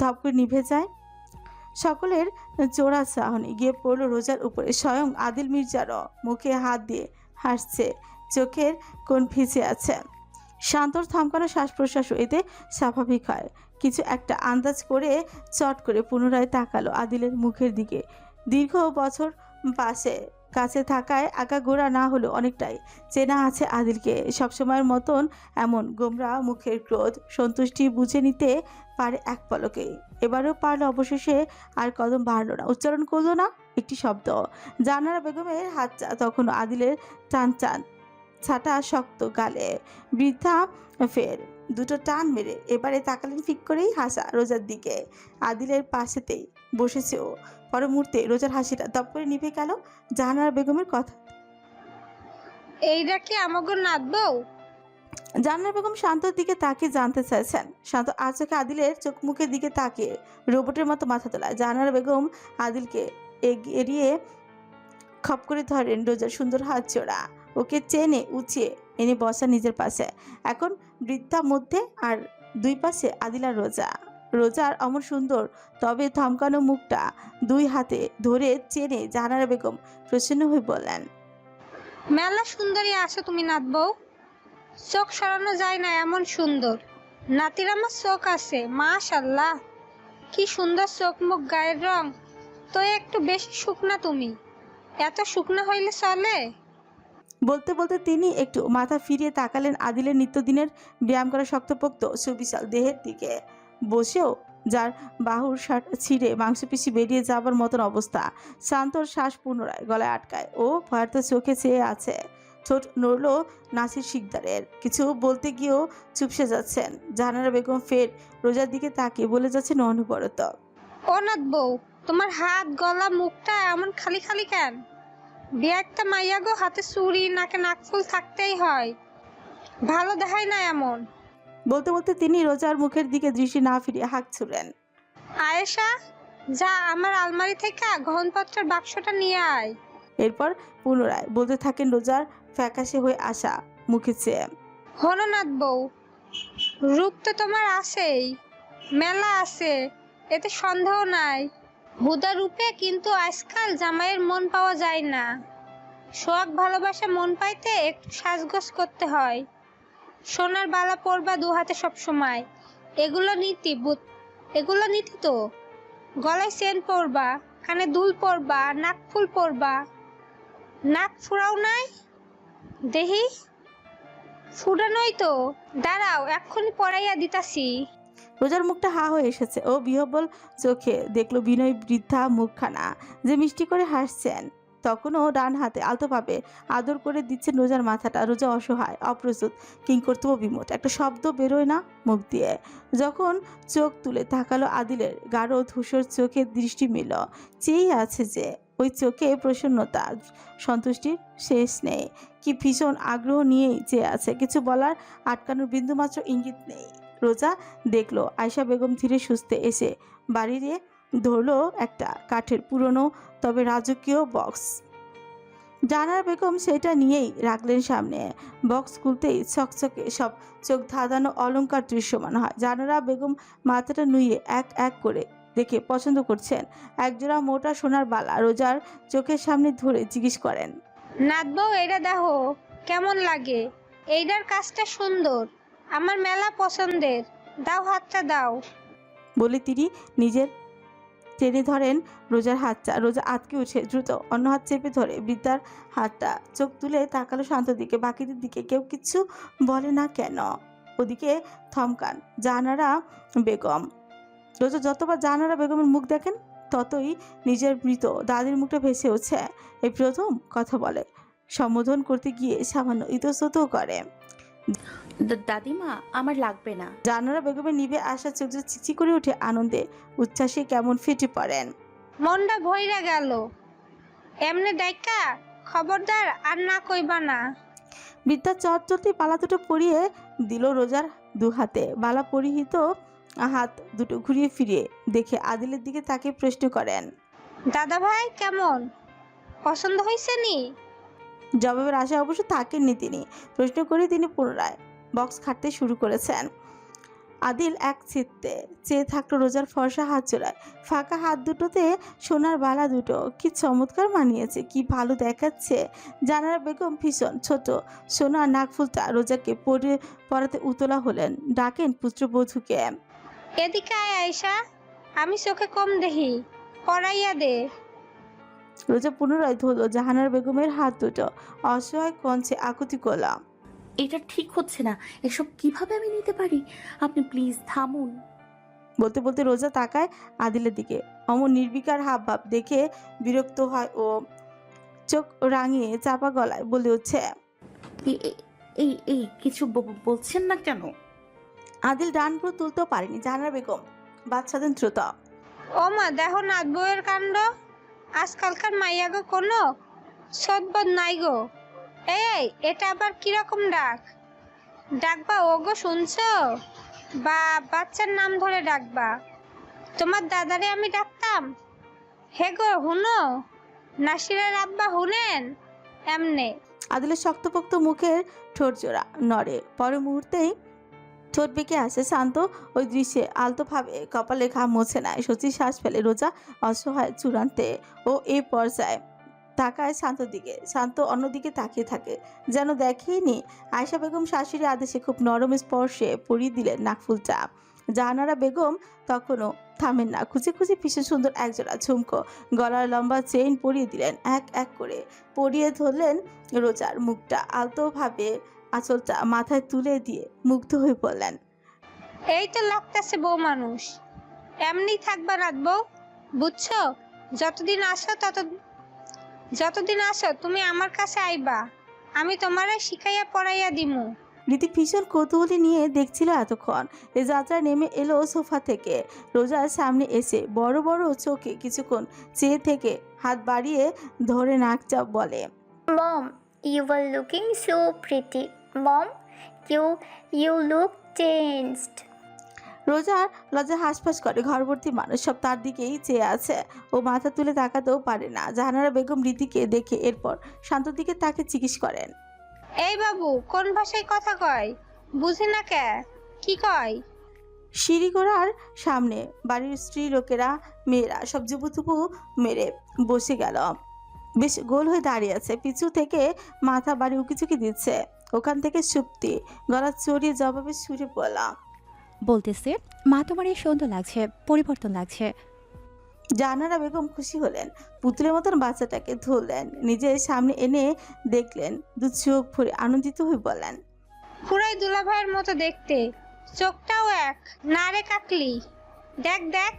Speaker 1: ধপ করে নিভে যায়। সকলের চোরা চাহনি গিয়ে পড়ল রোজার উপরে। স্বয়ং আদিল মির্জারও মুখে হাত দিয়ে হাসছে, চোখের কোণ ভিজে আছে। শান্তর থমকানো শ্বাস প্রশ্বাসও এতে স্বাভাবিক হয়। কিছু একটা আন্দাজ করে চট করে পুনরায় তাকালো আদিলের মুখের দিকে। দীর্ঘ বছর পাশে কাছে থাকায় আগাগোড়া না হলেও অনেকটাই চেনা আছে আদিলকে। সবসময়ের মতন এমন গোমরা মুখের ক্রোধ সন্তুষ্টি বুঝে নিতে পারে এক পলকেই। এবারেও পারল অবশেষে। আর কদম বাড়ল না, উচ্চারণ করলো না একটি শব্দ। জাহানারা বেগমের হাতটা তখনও আদিলের টান টান ছাটা শক্ত গালে। বৃদ্ধা ফের দুটো টান মেরে এবারে তাকালেন ফিক করেই হাসা রোজার দিকে। আদিলের পাশেতেই বসেছে ও। পর মুহূর্তে রোজার হাসিটা দপ করে নিভে গেল জাহানারা বেগমের কথা।
Speaker 18: এইটা কি আমাকে নাচবো?
Speaker 1: জাহানারা বেগম শান্তর দিকে তাকিয়ে জানতে চাইছেন। শান্ত আচোখে আদিলের চোখ মুখের দিকে তাকিয়ে রোবটের মতো মাথা তোলায়। জাহানারা বেগম আদিলকে এড়িয়ে খপ করে ধরেন রোজার সুন্দর হাত জোড়া। ওকে চেনে উঁচিয়ে এনে বসা নিজের পাশে। এখন বৃদ্ধা মধ্যে আর দুই পাশে আদিল আর রোজা। রোজার অমর সুন্দর তবে থমকানো মুখটা দুই হাতে ধরে চেনে জাহানারা বেগম প্রসন্ন হয়ে বললেন,
Speaker 18: মেলা সুন্দরী আছো তুমি নাচবো। চোখ সরানো যায় না এমন সুন্দর। নাতির আমার চোখ আছে মাশাল্লাহ, কি সুন্দর চোখ মুখ গায়ের রং। তো একটু বেশি শুকনা তুমি, এত শুকনা হইলে চলে?
Speaker 1: বলতে বলতে তিনি একটু মাথা ফিরিয়ে তাকালেন আদিলের নিত্যদিনের ব্যায়াম করা শক্তপোক্ত সুবিশাল দেহের দিকে। বসেও যার বাহুর শার্ট ছিঁড়ে মাংসপেশি বেরিয়ে যাবার মতন অবস্থা। শান্তর শ্বাস পুনরায় গলায় আটকায়। ও ভয়ার্ত চোখে চেয়ে আছে। ঠোঁট নড়ল নাসির শিকদারের। কিছু বলতে গিয়েও চুপসে যাচ্ছেন। জাহানারা বেগম ফের রোজার দিকে তাকিয়ে বলে যাচ্ছেন অনবরত,
Speaker 18: ও নাচবো, তোমার হাত গলা মুখটা এমন খালি খালি কেন? বিয়ে একটা মাইয়া গো, হাতে চুড়ি নাকে নাকফুল থাকতেই হয়, ভালো দেখায় না এমন।
Speaker 1: বলতে বলতে তিনি রোজার মুখের দিকে দৃষ্টি না ফিরিয়ে হাঁক ছুড়লেন,
Speaker 18: আয়েশা যা আমার আলমারি থেকে গ্রহণপত্রের বাক্সটা নিয়ে আয়।
Speaker 1: এরপর পুনরায় বলতে থাকেন রোজার ফ্যাকাশে হয়ে আসা মুখে চেয়ে,
Speaker 18: হলো নাচবো, রূপ তো তোমার আছেই, মেলা আছে, এতে সন্দেহ নাই। হুদা রূপে কিন্তু আজকাল জামাইয়ের মন পাওয়া যায় না। শোক ভালোবাসা মন পাইতে একটু সাজগোজ করতে হয়। সোনার বালা পরবা দু হাতে সব সময়, এগুলো নীতি তো। গলায় চেন পরবা, কানে দুল পরবা, নাক ফুল পরবা। নাক ফুরাও নাই দেহি? ফুরানোই তো, দাঁড়াও এক্ষুনি পরাইয়া দিতাছি।
Speaker 1: রোজার মুখটা হা হয়ে এসেছে। ও বিহ্বল চোখে দেখলো বিনয় বৃদ্ধা মুখখানা, যে মিষ্টি করে হাসছেন। তখনও ডান হাতে আলতোভাবে আদর করে দিচ্ছেন রোজার মাথাটা। রোজা অসহায়, অপ্রস্তুত, কিংকর্তব্য বিমূঢ়। একটা শব্দ বেরোয় না মুখ দিয়ে। যখন চোখ তুলে তাকালো আদিলের গাঢ় ধূসর চোখে দৃষ্টি মিলল। চেয়েই আছে যে ওই চোখে প্রসন্নতা, সন্তুষ্টির শেষ নেই। কি ভীষণ আগ্রহ নিয়েই চেয়ে আছে। কিছু বলার আটকানোর বিন্দুমাত্র ইঙ্গিত নেই। রোজা দেখলো আয়েশা বেগম ধীরে সুস্থে এসে বাড়িতে ধরলো একটা কাঠের পুরনো তবে রাজকীয় বক্স। জাহানারা বেগম সেটা নিয়েই রাখলেন সামনে। বক্স খুলতেই চকচকে সব চোখ ধাঁধানো অলংকার দৃশ্যমান হয়। জাহানারা বেগম মাথাটা নুয়ে এক এক করে দেখে পছন্দ করছেন একজোড়া মোটা সোনার বালা। রোজার চোখের সামনে ধরে জিজ্ঞেস করেন,
Speaker 18: নাচবো, এটা দেখো কেমন লাগে? এইটার কাজটা সুন্দর, আমার মেলা পছন্দের, দাও হাতটা দাও।
Speaker 1: বলে তিনি নিজের টেনে ধরেন রোজার হাতটা। রোজা আটকে উঠে দ্রুত অন্য হাত চেপে ধরে বৃদ্ধার হাতটা। চোখ তুলে তাকালো শান্ত দিকে, বাকিদের দিকে। কেউ কিচ্ছু বলে না কেন। ওদিকে থমকান জাহানারা বেগম। রোজা যতবার জাহানারা বেগমের মুখ দেখেন ততই নিজের মৃত দাদির মুখটা ভেসে উঠছে। এই প্রথম কথা বলে সম্বোধন করতে গিয়ে সামান্য ইতস্ততও করে।
Speaker 9: দাদিমা আমার লাগবে না।
Speaker 1: জাহানারা বেগমের নিভে আসা চোখ জোড়া চিকচিক করে উঠে আনন্দে উচ্ছ্বাসে কেমন ফেটে পড়েন।
Speaker 18: মনটা ভইরা গেল। এমনি ডাইকা খবরদার আর না কইবা না।
Speaker 1: বিদ্যা চট চলতে পালা দুটো পরিয়ে দিল রোজার দু হাতে। বালা পরিহিত হাত দুটো ঘুরিয়ে ফিরিয়ে দেখে আদিলের দিকে তাকে প্রশ্ন করেন,
Speaker 18: দাদা ভাই কেমন, পছন্দ হয়েছে নি?
Speaker 1: জবাবের আশা অবশ্য থাকেননি তিনি। প্রশ্ন করে তিনি পুনরায় বক্স খাটতে শুরু করেছেন। আদিল এক চিত্তে চেয়ে থাকলো রোজার ফর্সা হাত জোড়ায়। ফাঁকা হাত দুটোতে সোনার বালা দুটো কি চমৎকার মানিয়েছে, কি ভালো দেখাচ্ছে। জাহানারা বেগম ভীষণ ছোট সোনার নাকফুলটা রোজাকে পরাতে উতলা হলেন। ডাকেন পুত্রবধূকে,
Speaker 18: এদিকে আয় আয়সা, আমি চোখে কম দেখি, পড়াইয়া দে।
Speaker 1: রোজা পুনরায় ধরল জাহানারা বেগমের হাত দুটো। অসহায় কঞ্চে আকুতি করলাম,
Speaker 9: এটা ঠিক হচ্ছে না, এসব কিভাবে আমি নিতে পারি? আপনি প্লিজ থামুন।
Speaker 1: বলতে বলতে রোজা তাকায় আদিলের দিকে। অমন নির্বিকার হাব ভাব দেখে বিরক্ত হয় ও চোখ রাঙিয়ে চাপা গলায় বলে উঠছে,
Speaker 9: এই এই কিছু বলছেন না কেন?
Speaker 1: আদিল ডান পুরো তুলতেও পারেনি। জাহানারা বেগম বাচ্চাদের দ্রুত,
Speaker 18: ও মা দেখো না বউয়ের কাণ্ড। আজকালকার মাইয়া গো কোনো সদবদ নাই গো। এই এটা আবার কিরকম ডাক? ডাকবা ও গো শুনছো? বা বাচ্চার নাম ধরে ডাকবা? তোমার দাদারে আমি ডাকতাম, হে গো হুনো, নাসিরের আব্বা হুনেন এমনে।
Speaker 1: আদিলের শক্তপোক্ত মুখের ঠোঁট জোড়া নড়ে। পরের মুহূর্তেই ঠোঁট বেঁকে আসে শান্ত। ওই দৃশ্যে আলতোভাবে কপালে ঘাম মুছে নেয়। সত্যি শ্বাস ফেলে রোজা অসহায় চূড়ান্তে। ও এই পর্যায়ে তাকায় শান্তর দিকে। শান্ত অন্যদিকে তাকিয়ে থাকে, যেন দেখেইনি। আয়েশা বেগম শাশুড়ি আদেশে খুব নরম স্পর্শে পরিয়ে দিলেন নাকফুলটা। জাহানারা বেগম তখনও থামেন না। খুঁজে খুঁজে ভীষণ সুন্দর একজোড়া ঝুমকো গলার লম্বা চেইন পরিয়ে দিলেন। এক এক করে পরিয়ে ধরলেন রোজার মুখটা। আলতোভাবে আঁচলটা মাথায় তুলে দিয়ে মুগ্ধ হয়ে পড়লেন,
Speaker 18: এই তো লাগতেছে বউ মানুষ। এমনি থাকবা রাত বউ, বুঝছো? যতদিন আসো তুমি আমার কাছে আইবা, আমি তোমারে শিখাইয়া পড়াইয়া দিমু।
Speaker 1: রীতি ভীষণ কৌতূহলী নিয়ে দেখছিল এতক্ষণ। এ যাত্রা নেমে এলো সোফা থেকে। রোজার সামনে এসে বড় বড় চোখে কিছুক্ষণ চেয়ে থেকে হাত বাড়িয়ে ধরে নাক চাপ বলে,
Speaker 2: mom you are looking so pretty. Mom you look changed.
Speaker 1: রোজার লজ্জা হাসফাস করে। ঘরবর্তী মানুষ সব তার দিকেই চেয়ে আছে। ও মাথা তুলে তাকাতেও পারে না। জাহানারা বেগম রীতিকে দেখে এরপর শান্তর দিকে তাকে জিজ্ঞেস করেন,
Speaker 18: এই বাবু কোন ভাষায় কথা কয়? বুঝি না কে কি কয়?
Speaker 1: সিঁড়িগোড়ার সামনে বাড়ির স্ত্রী লোকেরা মেয়েরা সব জুবুথুবু মেরে বসে গেল। বেশ গোল হয়ে দাঁড়িয়ে আছে। পিছু থেকে মাথা বাড়ি উকিচুকি দিচ্ছে। ওখান থেকে সুপ্তি গলা চড়িয়ে জবাবে সুরে বললাম,
Speaker 17: বলতেছে মা তোমার এই সুন্দর লাগছে, পরিবর্তন লাগছে।
Speaker 1: জাহানারা বেগম খুশি হলেন। পুতুলের মতন বাচ্চাটাকে ধরলেন, নিজের সামনে এনে দেখলেন। দু চোখ ভরে আনন্দিত হয়ে বললেন,
Speaker 18: পুরাই দুলাভাইয়ের মতো দেখতে, চোখটাও এক। না রে কাকলি, দেখ দেখ।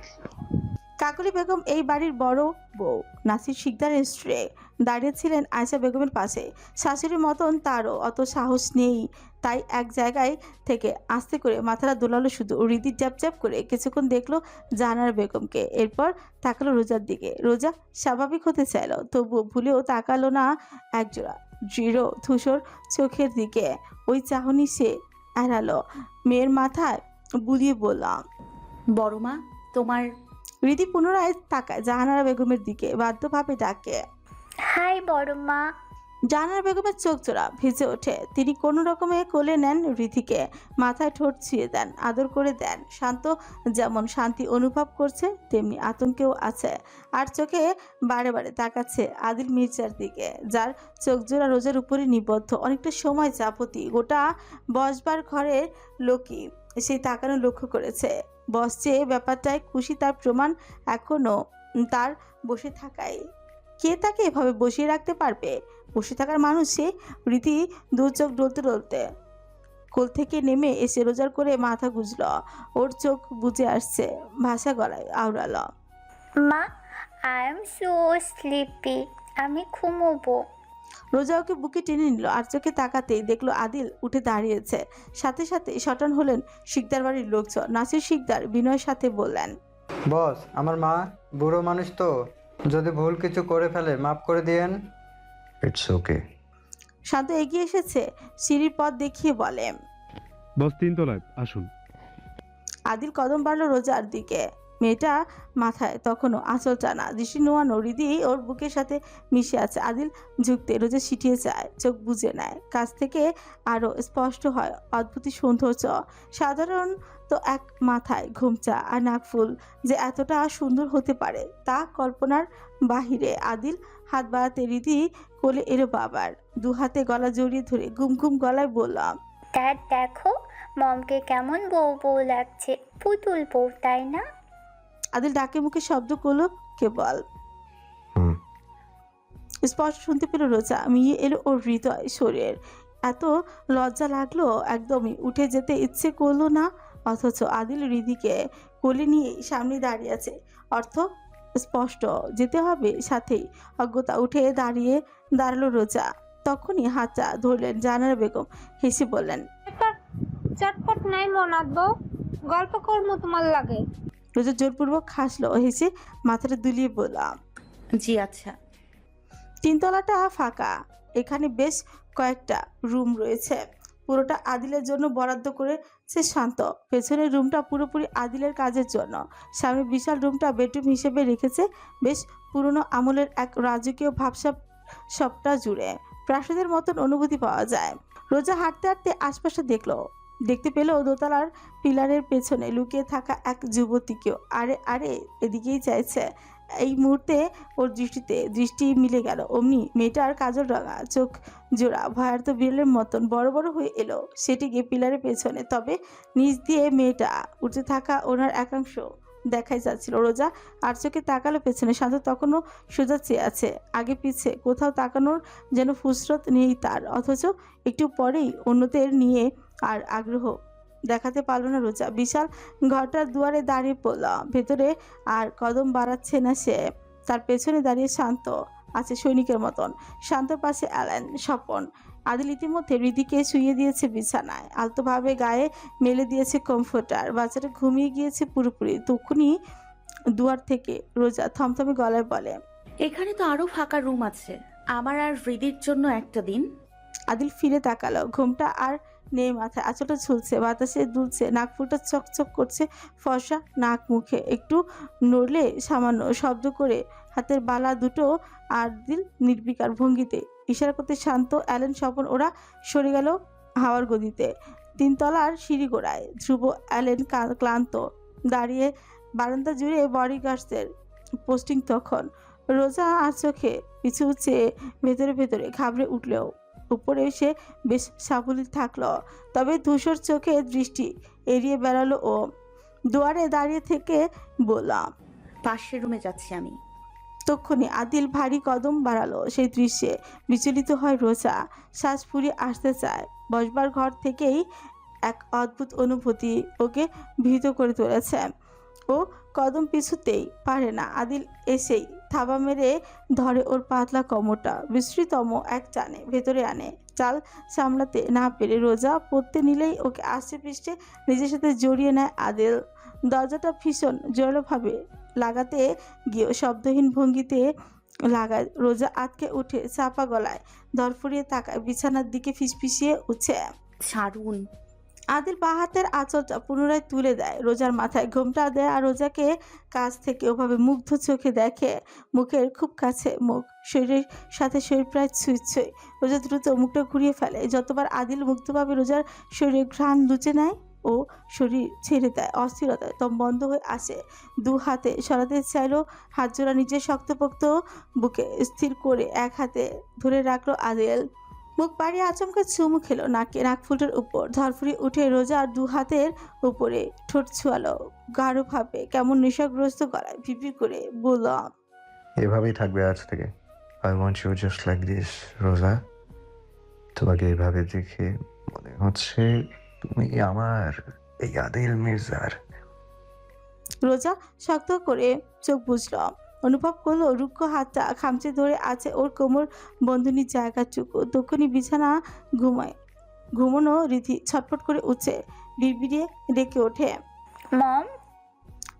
Speaker 1: কাকলি বেগম এই বাড়ির বড় বউ, নাসির শিকদারের স্ত্রী, দাঁড়িয়েছিলেন আয়েশা বেগমের পাশে। শাশুড়ির মতন তারও অত সাহস নেই, তাই এক জায়গায় থেকে আস্তে করে মাথাটা দোলালো শুধু। হৃদি চ্যাপ চ্যাপ করে কিছুক্ষণ দেখলো জাহানারা বেগমকে, এরপর তাকালো রোজার দিকে। রোজা স্বাভাবিক হতে চাইল, তবুও ভুলেও তাকালো না একজোড়া দৃঢ় ধূসর চোখের দিকে। ওই চাহনি সে এড়ালো। মেয়ের মাথায় বুলিয়ে বললাম,
Speaker 9: বড় মা তোমার।
Speaker 1: রীতি পুনরায় তাকায় জাহানারা বেগমের দিকে, বাধ্যভাবে ডাকে,
Speaker 2: হাই বড় মা।
Speaker 1: জাহানারা বেগমের চোখ জোড়া ভিজে ওঠে। তিনি কোনো রকমে কোলে নেন রীতিকে, মাথায় ঠোঁট ছুঁয়ে দেন, আদর করে দেন। শান্ত যেমন শান্তি অনুভব করছে, তেমনি আতঙ্কেও আছে। আর চোখে বারে বারে তাকাচ্ছে আদিল মির্জার দিকে, যার চোখ জোড়া রোজার উপরে নিবদ্ধ। অনেকটা সময় যাবতী গোটা বসবার ঘরের লোকই সেই তাকানো লক্ষ্য করেছে। বসছে ব্যাপারটায় খুশি, তার প্রমাণ এখনো তার বসে থাকায়। কে তাকে এভাবে বসিয়ে রাখতে পারবে? বসে থাকার মানুষ সে। রীতি দু চোখ ডলতে ডলতে কোল থেকে নেমে এসে রোজার করে মাথা গুজল। ওর চোখ বুজে আসছে, ভাষা গলায় আওড়ালো,
Speaker 2: মা আই এম সো স্লিপি, আমি ঘুমোবো।
Speaker 1: রোজা ওকে বুকে টেনে নিল আর চোখে তাকাতেই দেখলো আদিল উঠে দাঁড়িয়েছে। সাথে সাথে শটান হলেন শিকদার বাড়ির লোকজন। নাসির শিকদার বিনয়ের সাথে বললেন,
Speaker 12: বস, আমার মা বুড়ো মানুষ তো, যদি ভুল কিছু করে ফেলে মাফ করে দিয়েন।
Speaker 3: It's okay.
Speaker 1: শান্ত এগিয়ে এসেছে, সিঁড়ির পথ দেখিয়ে বলে।
Speaker 8: বস 3 তলায় আসুন।
Speaker 1: আদিল কদম বাড়লো রোজার দিকে। মেয়েটা মাথায় তখনও আঁচল টানা, দৃষ্টি নোয়ানো, হৃদি ওর বুকের সাথে মিশে আছে। আদিল ঝুঁকতে রোজা ছিটিয়ে যায়, চোখ বুজে নেয়। কাছ থেকে আরো স্পষ্ট হয় অদ্ভুত সৌন্দর্য। সাধারণ তো এক মাথায় ঘুমচা আর নাকফুল যে এতটা সুন্দর হতে পারে তা কল্পনার বাহিরে। আদিল হাত বাড়াতে হৃদি কোলে এলো বাবার। 2 হাতে গলা জড়িয়ে ধরে ঘুম ঘুম গলায় বললাম,
Speaker 2: ড্যাড দেখো মমকে কেমন বউ বউ লাগছে, পুতুল বউ তাই না?
Speaker 1: আদিল ডাকে মুখে শব্দ করলো কেবল। স্পষ্ট শুনতে পেল রোজা, মিয়ে এলো ওর হৃদয় শরীর। এত লজ্জা লাগলো, একদমই উঠে যেতে ইচ্ছে করলো না। অথচ আদিল হৃদিকে কোলে নিয়ে সামনে দাঁড়িয়ে আছে, অর্থ স্পষ্ট যেতে হবে সাথেই। অজ্ঞতা উঠে দাঁড়ালো রোজা। তখনই হাতটা ধরলেন জাহানারা বেগম, হেসে বললেন,
Speaker 18: চটপট নাই মনাত বউ, গল্প করবো তোমার লাগে।
Speaker 1: রোজা জোরপূর্বক হাসলো, হেসে মাথাটা দুলিয়ে বললাম,
Speaker 9: জি আচ্ছা।
Speaker 1: 3 তলাটা ফাঁকা। এখানে বেশ কয়েকটা রুম রয়েছে। পুরোটা আদিলের জন্য বরাদ্দ করেছে শান্ত। পেছনের রুমটা পুরোপুরি আদিলের কাজের জন্য। সামনে বিশাল রুমটা বেডরুম হিসেবে রেখেছে। বেশ পুরনো আমলের এক রাজকীয় ভাবসাব সবটা জুড়ে। প্রাসাদের মতন অনুভূতি পাওয়া যায়। রোজা হাঁটতে হাঁটতে আশপাশে দেখতে পেল দোতলার পিলারের পেছনে লুকিয়ে থাকা এক যুবতীকেও। আরে এদিকেই চাইছে। এই মুহূর্তে ওর দৃষ্টি মিলে গেল। অমনি মেয়েটার কাজল রাঙা চোখ জোড়া ভয়ার্ত বিড়ালের মতন বড় বড় হয়ে এলো সেটিকে পিলারের পেছনে। তবে নিচ দিয়ে মেয়েটা উঠতে থাকা ওনার একাংশ দেখাই যাচ্ছিল। রোজা আর চোখে তাকালো পেছনে। শান্ত তখনও সোজা চেয়ে আছে, আগে পিছে কোথাও তাকানোর যেন ফুসরত নেই তার। অথচ একটু পরেই অন্যদের নিয়ে আর আগ্রহ দেখাতে পারল না রোজা। বিশাল ঘরটার দুয়ারে দাঁড়িয়ে পড়ল। ভেতরে আর কদম বাড়াচ্ছে না সে। তার পেছনে দাঁড়িয়ে শান্ত আছে সৈনিকের মতন। শান্তর পাশে অ্যালেন, স্বপন। আদিল ইতিমধ্যে হৃদিকে শুইয়ে দিয়েছে বিছানায়, আলতোভাবে গায়ে মেলে দিয়েছে কমফোর্টার। বাচ্চাটা ঘুমিয়ে গিয়েছে পুরোপুরি। তখনই দুয়ার থেকে রোজা থমথমে গলায় বলে,
Speaker 9: এখানে তো আরো ফাঁকা রুম আছে, আমার আর হৃদির জন্য একটা দিন।
Speaker 1: আদিল ফিরে তাকালো। ঘুমটা আর নেই মাথায়, আঁচলটা ঝুলছে, বাতাসে দুলছে, নাকফুলটা চকচক করছে। ফর্সা নাক মুখে একটু নড়লে সামান্য শব্দ করে হাতের বালা দুটো আদিল নির্বিকার ভঙ্গিতে ইশারা করতে শান্ত, অ্যালেন, স্বপন ওরা সরে গেল হাওয়ার গদিতে। 3 তলার সিঁড়ি গোড়ায় ধ্রুব, অ্যালেন ক্লান্ত দাঁড়িয়ে। বারান্দা জুড়ে বডিগার্ডসদের পোস্টিং। তখন রোজা আর চোখে পিছু চেয়ে ভেতরে ঘাবড়ে উঠলেও উপরে এসে বেশ সাবলীল থাকলো। তবে ধূসর চোখে দৃষ্টি এড়িয়ে বেড়ালো ও। দুয়ারে দাঁড়িয়ে থেকে বললাম,
Speaker 9: পাশের রুমে যাচ্ছি আমি।
Speaker 1: তক্ষুনি আদিল ভারী কদম বাড়ালো। সেই দৃশ্যে বিচলিত হয় রোজা, শ্বাস ফুরিয়ে আসতে চায়। বসবার ঘর থেকেই এক অদ্ভুত অনুভূতি ওকে ভীত করে তুলেছে। ও কদম পিছুতেই পারে না। আদিল এসেই থাবা মেরে ধরে ওর পাতলা কোমরটা, বিশ্রীতম এক টানে ভেতরে আনে। চাল সামলাতে না পেরে রোজা পড়তে নিলেই ওকে আষ্টে পৃষ্ঠে নিজের সাথে জড়িয়ে নেয় আদিল। দরজাটা ভীষণ জোরালোভাবে লাগাতে গিয়ে শব্দহীন ভঙ্গিতে লাগায়। রোজা আটকে উঠে চাপা গলায় ধরফড়িয়ে তাকায় বিছানার দিকে, ফিসফিসিয়ে উঠছে,
Speaker 9: ছাড়ুন।
Speaker 1: আদিল বাঁ হাতের আঁচলটা পুনরায় তুলে দেয় রোজার মাথায়, ঘোমটা দেয় আর রোজাকে কাছ থেকে ওভাবে মুগ্ধ চোখে দেখে। মুখের খুব কাছে মুখ, শরীরের সাথে শরীর প্রায় ছুঁই। রোজা দ্রুত মুখটা ঘুরিয়ে ফেলে। যতবার আদিল মুগ্ধভাবে রোজার শরীরে ঘ্রাণ লুচে নেয় ও শরীর ছেড়ে দেয়, অস্থিরতায় দম বন্ধ হয়ে আসে। 2 হাতে সরাতে চাইলেও হাত জোড়া নিজের শক্তপোক্ত বুকে স্থির করে এক হাতে ধরে রাখলো আদিল। মুখ বাড়িয়ে আচমকা চুমু খেলো নাকে, নাকফুলের উপর ধরফড়িয়ে উঠে রোজার 2 হাতের উপরে ঠোঁট ছুয়ালো গাঢ়ভাবে, কেমন নেশাগ্রস্ত গলায় ভিড় করে বলল,
Speaker 3: এভাবেই থাকবে আজ থেকে। I want you just like this Roza. তোমাকে এভাবে দেখে মনে হচ্ছে তুমি আমার, এই আদিল মির্জার।
Speaker 1: রোজা শক্ত করে চোখ বুঝল। অনুভব করলো রুক্ষ হাতটা খামচে ধরে আছে ওর কোমর বন্ধনীর জায়গাটুকু। তখনই বিছানা ঘুমানো রীতি ছটফট করে উঠছে, বিড়বিড়িয়ে ডেকে ওঠে,
Speaker 2: মম।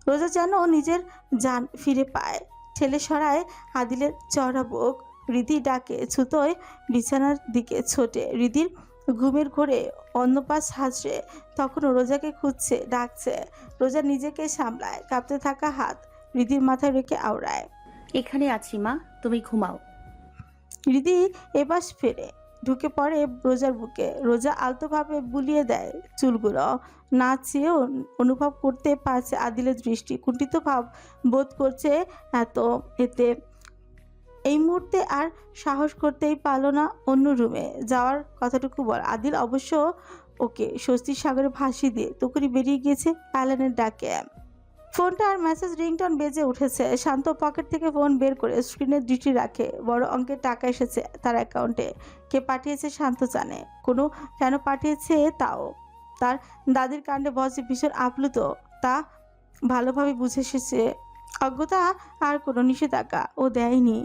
Speaker 1: রোজা যেন নিজের জান ফিরে পায়, ঠেলে সরায় আদিলের চড়া বুক। রীতি ডাকে ছুতোয় বিছানার দিকে ছোটে। রীতির ঘুমের ঘোরে অন্য পাশ হাসছে, তখনও রোজাকে খুঁজছে, ডাকছে। রোজা নিজেকে সামলায় কাঁপতে থাকা হাত রীতির মাথায় রেখে আওড়ায়,
Speaker 9: এখানে আছি মা, তুমি ঘুমাও।
Speaker 1: রীতি এপাশ ফেরে ঢুকে পড়ে রোজার বুকে। রোজা আলতোভাবে বুলিয়ে দেয় চুলগুলো, না চেয়েও অনুভব করতে পারছে আদিলের দৃষ্টি। কুণ্ঠিত ভাব বোধ করছে এতে এই মুহূর্তে আর সাহস করতেই পারলো না অন্য রুমে যাওয়ার কথাটুকু বল। আদিল অবশ্য ওকে স্বস্তির সাগরে ভাসিয়ে দিয়ে তখনই বেরিয়ে গিয়েছে অ্যালানের ডাকে। ফোনটা আর মেসেজ রিংটন বেজে উঠেছে। শান্ত পকেট থেকে ফোন বের করে স্ক্রিনের দৃষ্টি রাখে। বড় অঙ্কের টাকা এসেছে তার অ্যাকাউন্টে। কে পাঠিয়েছে শান্ত জানে, কেন পাঠিয়েছে তাও। তার দাদির কাণ্ডে বসে ভীষণ আপ্লুত তা ভালোভাবে বুঝে এসেছে। অজ্ঞতা আর কোনো নিষেধাজ্ঞা ও দেয়নি।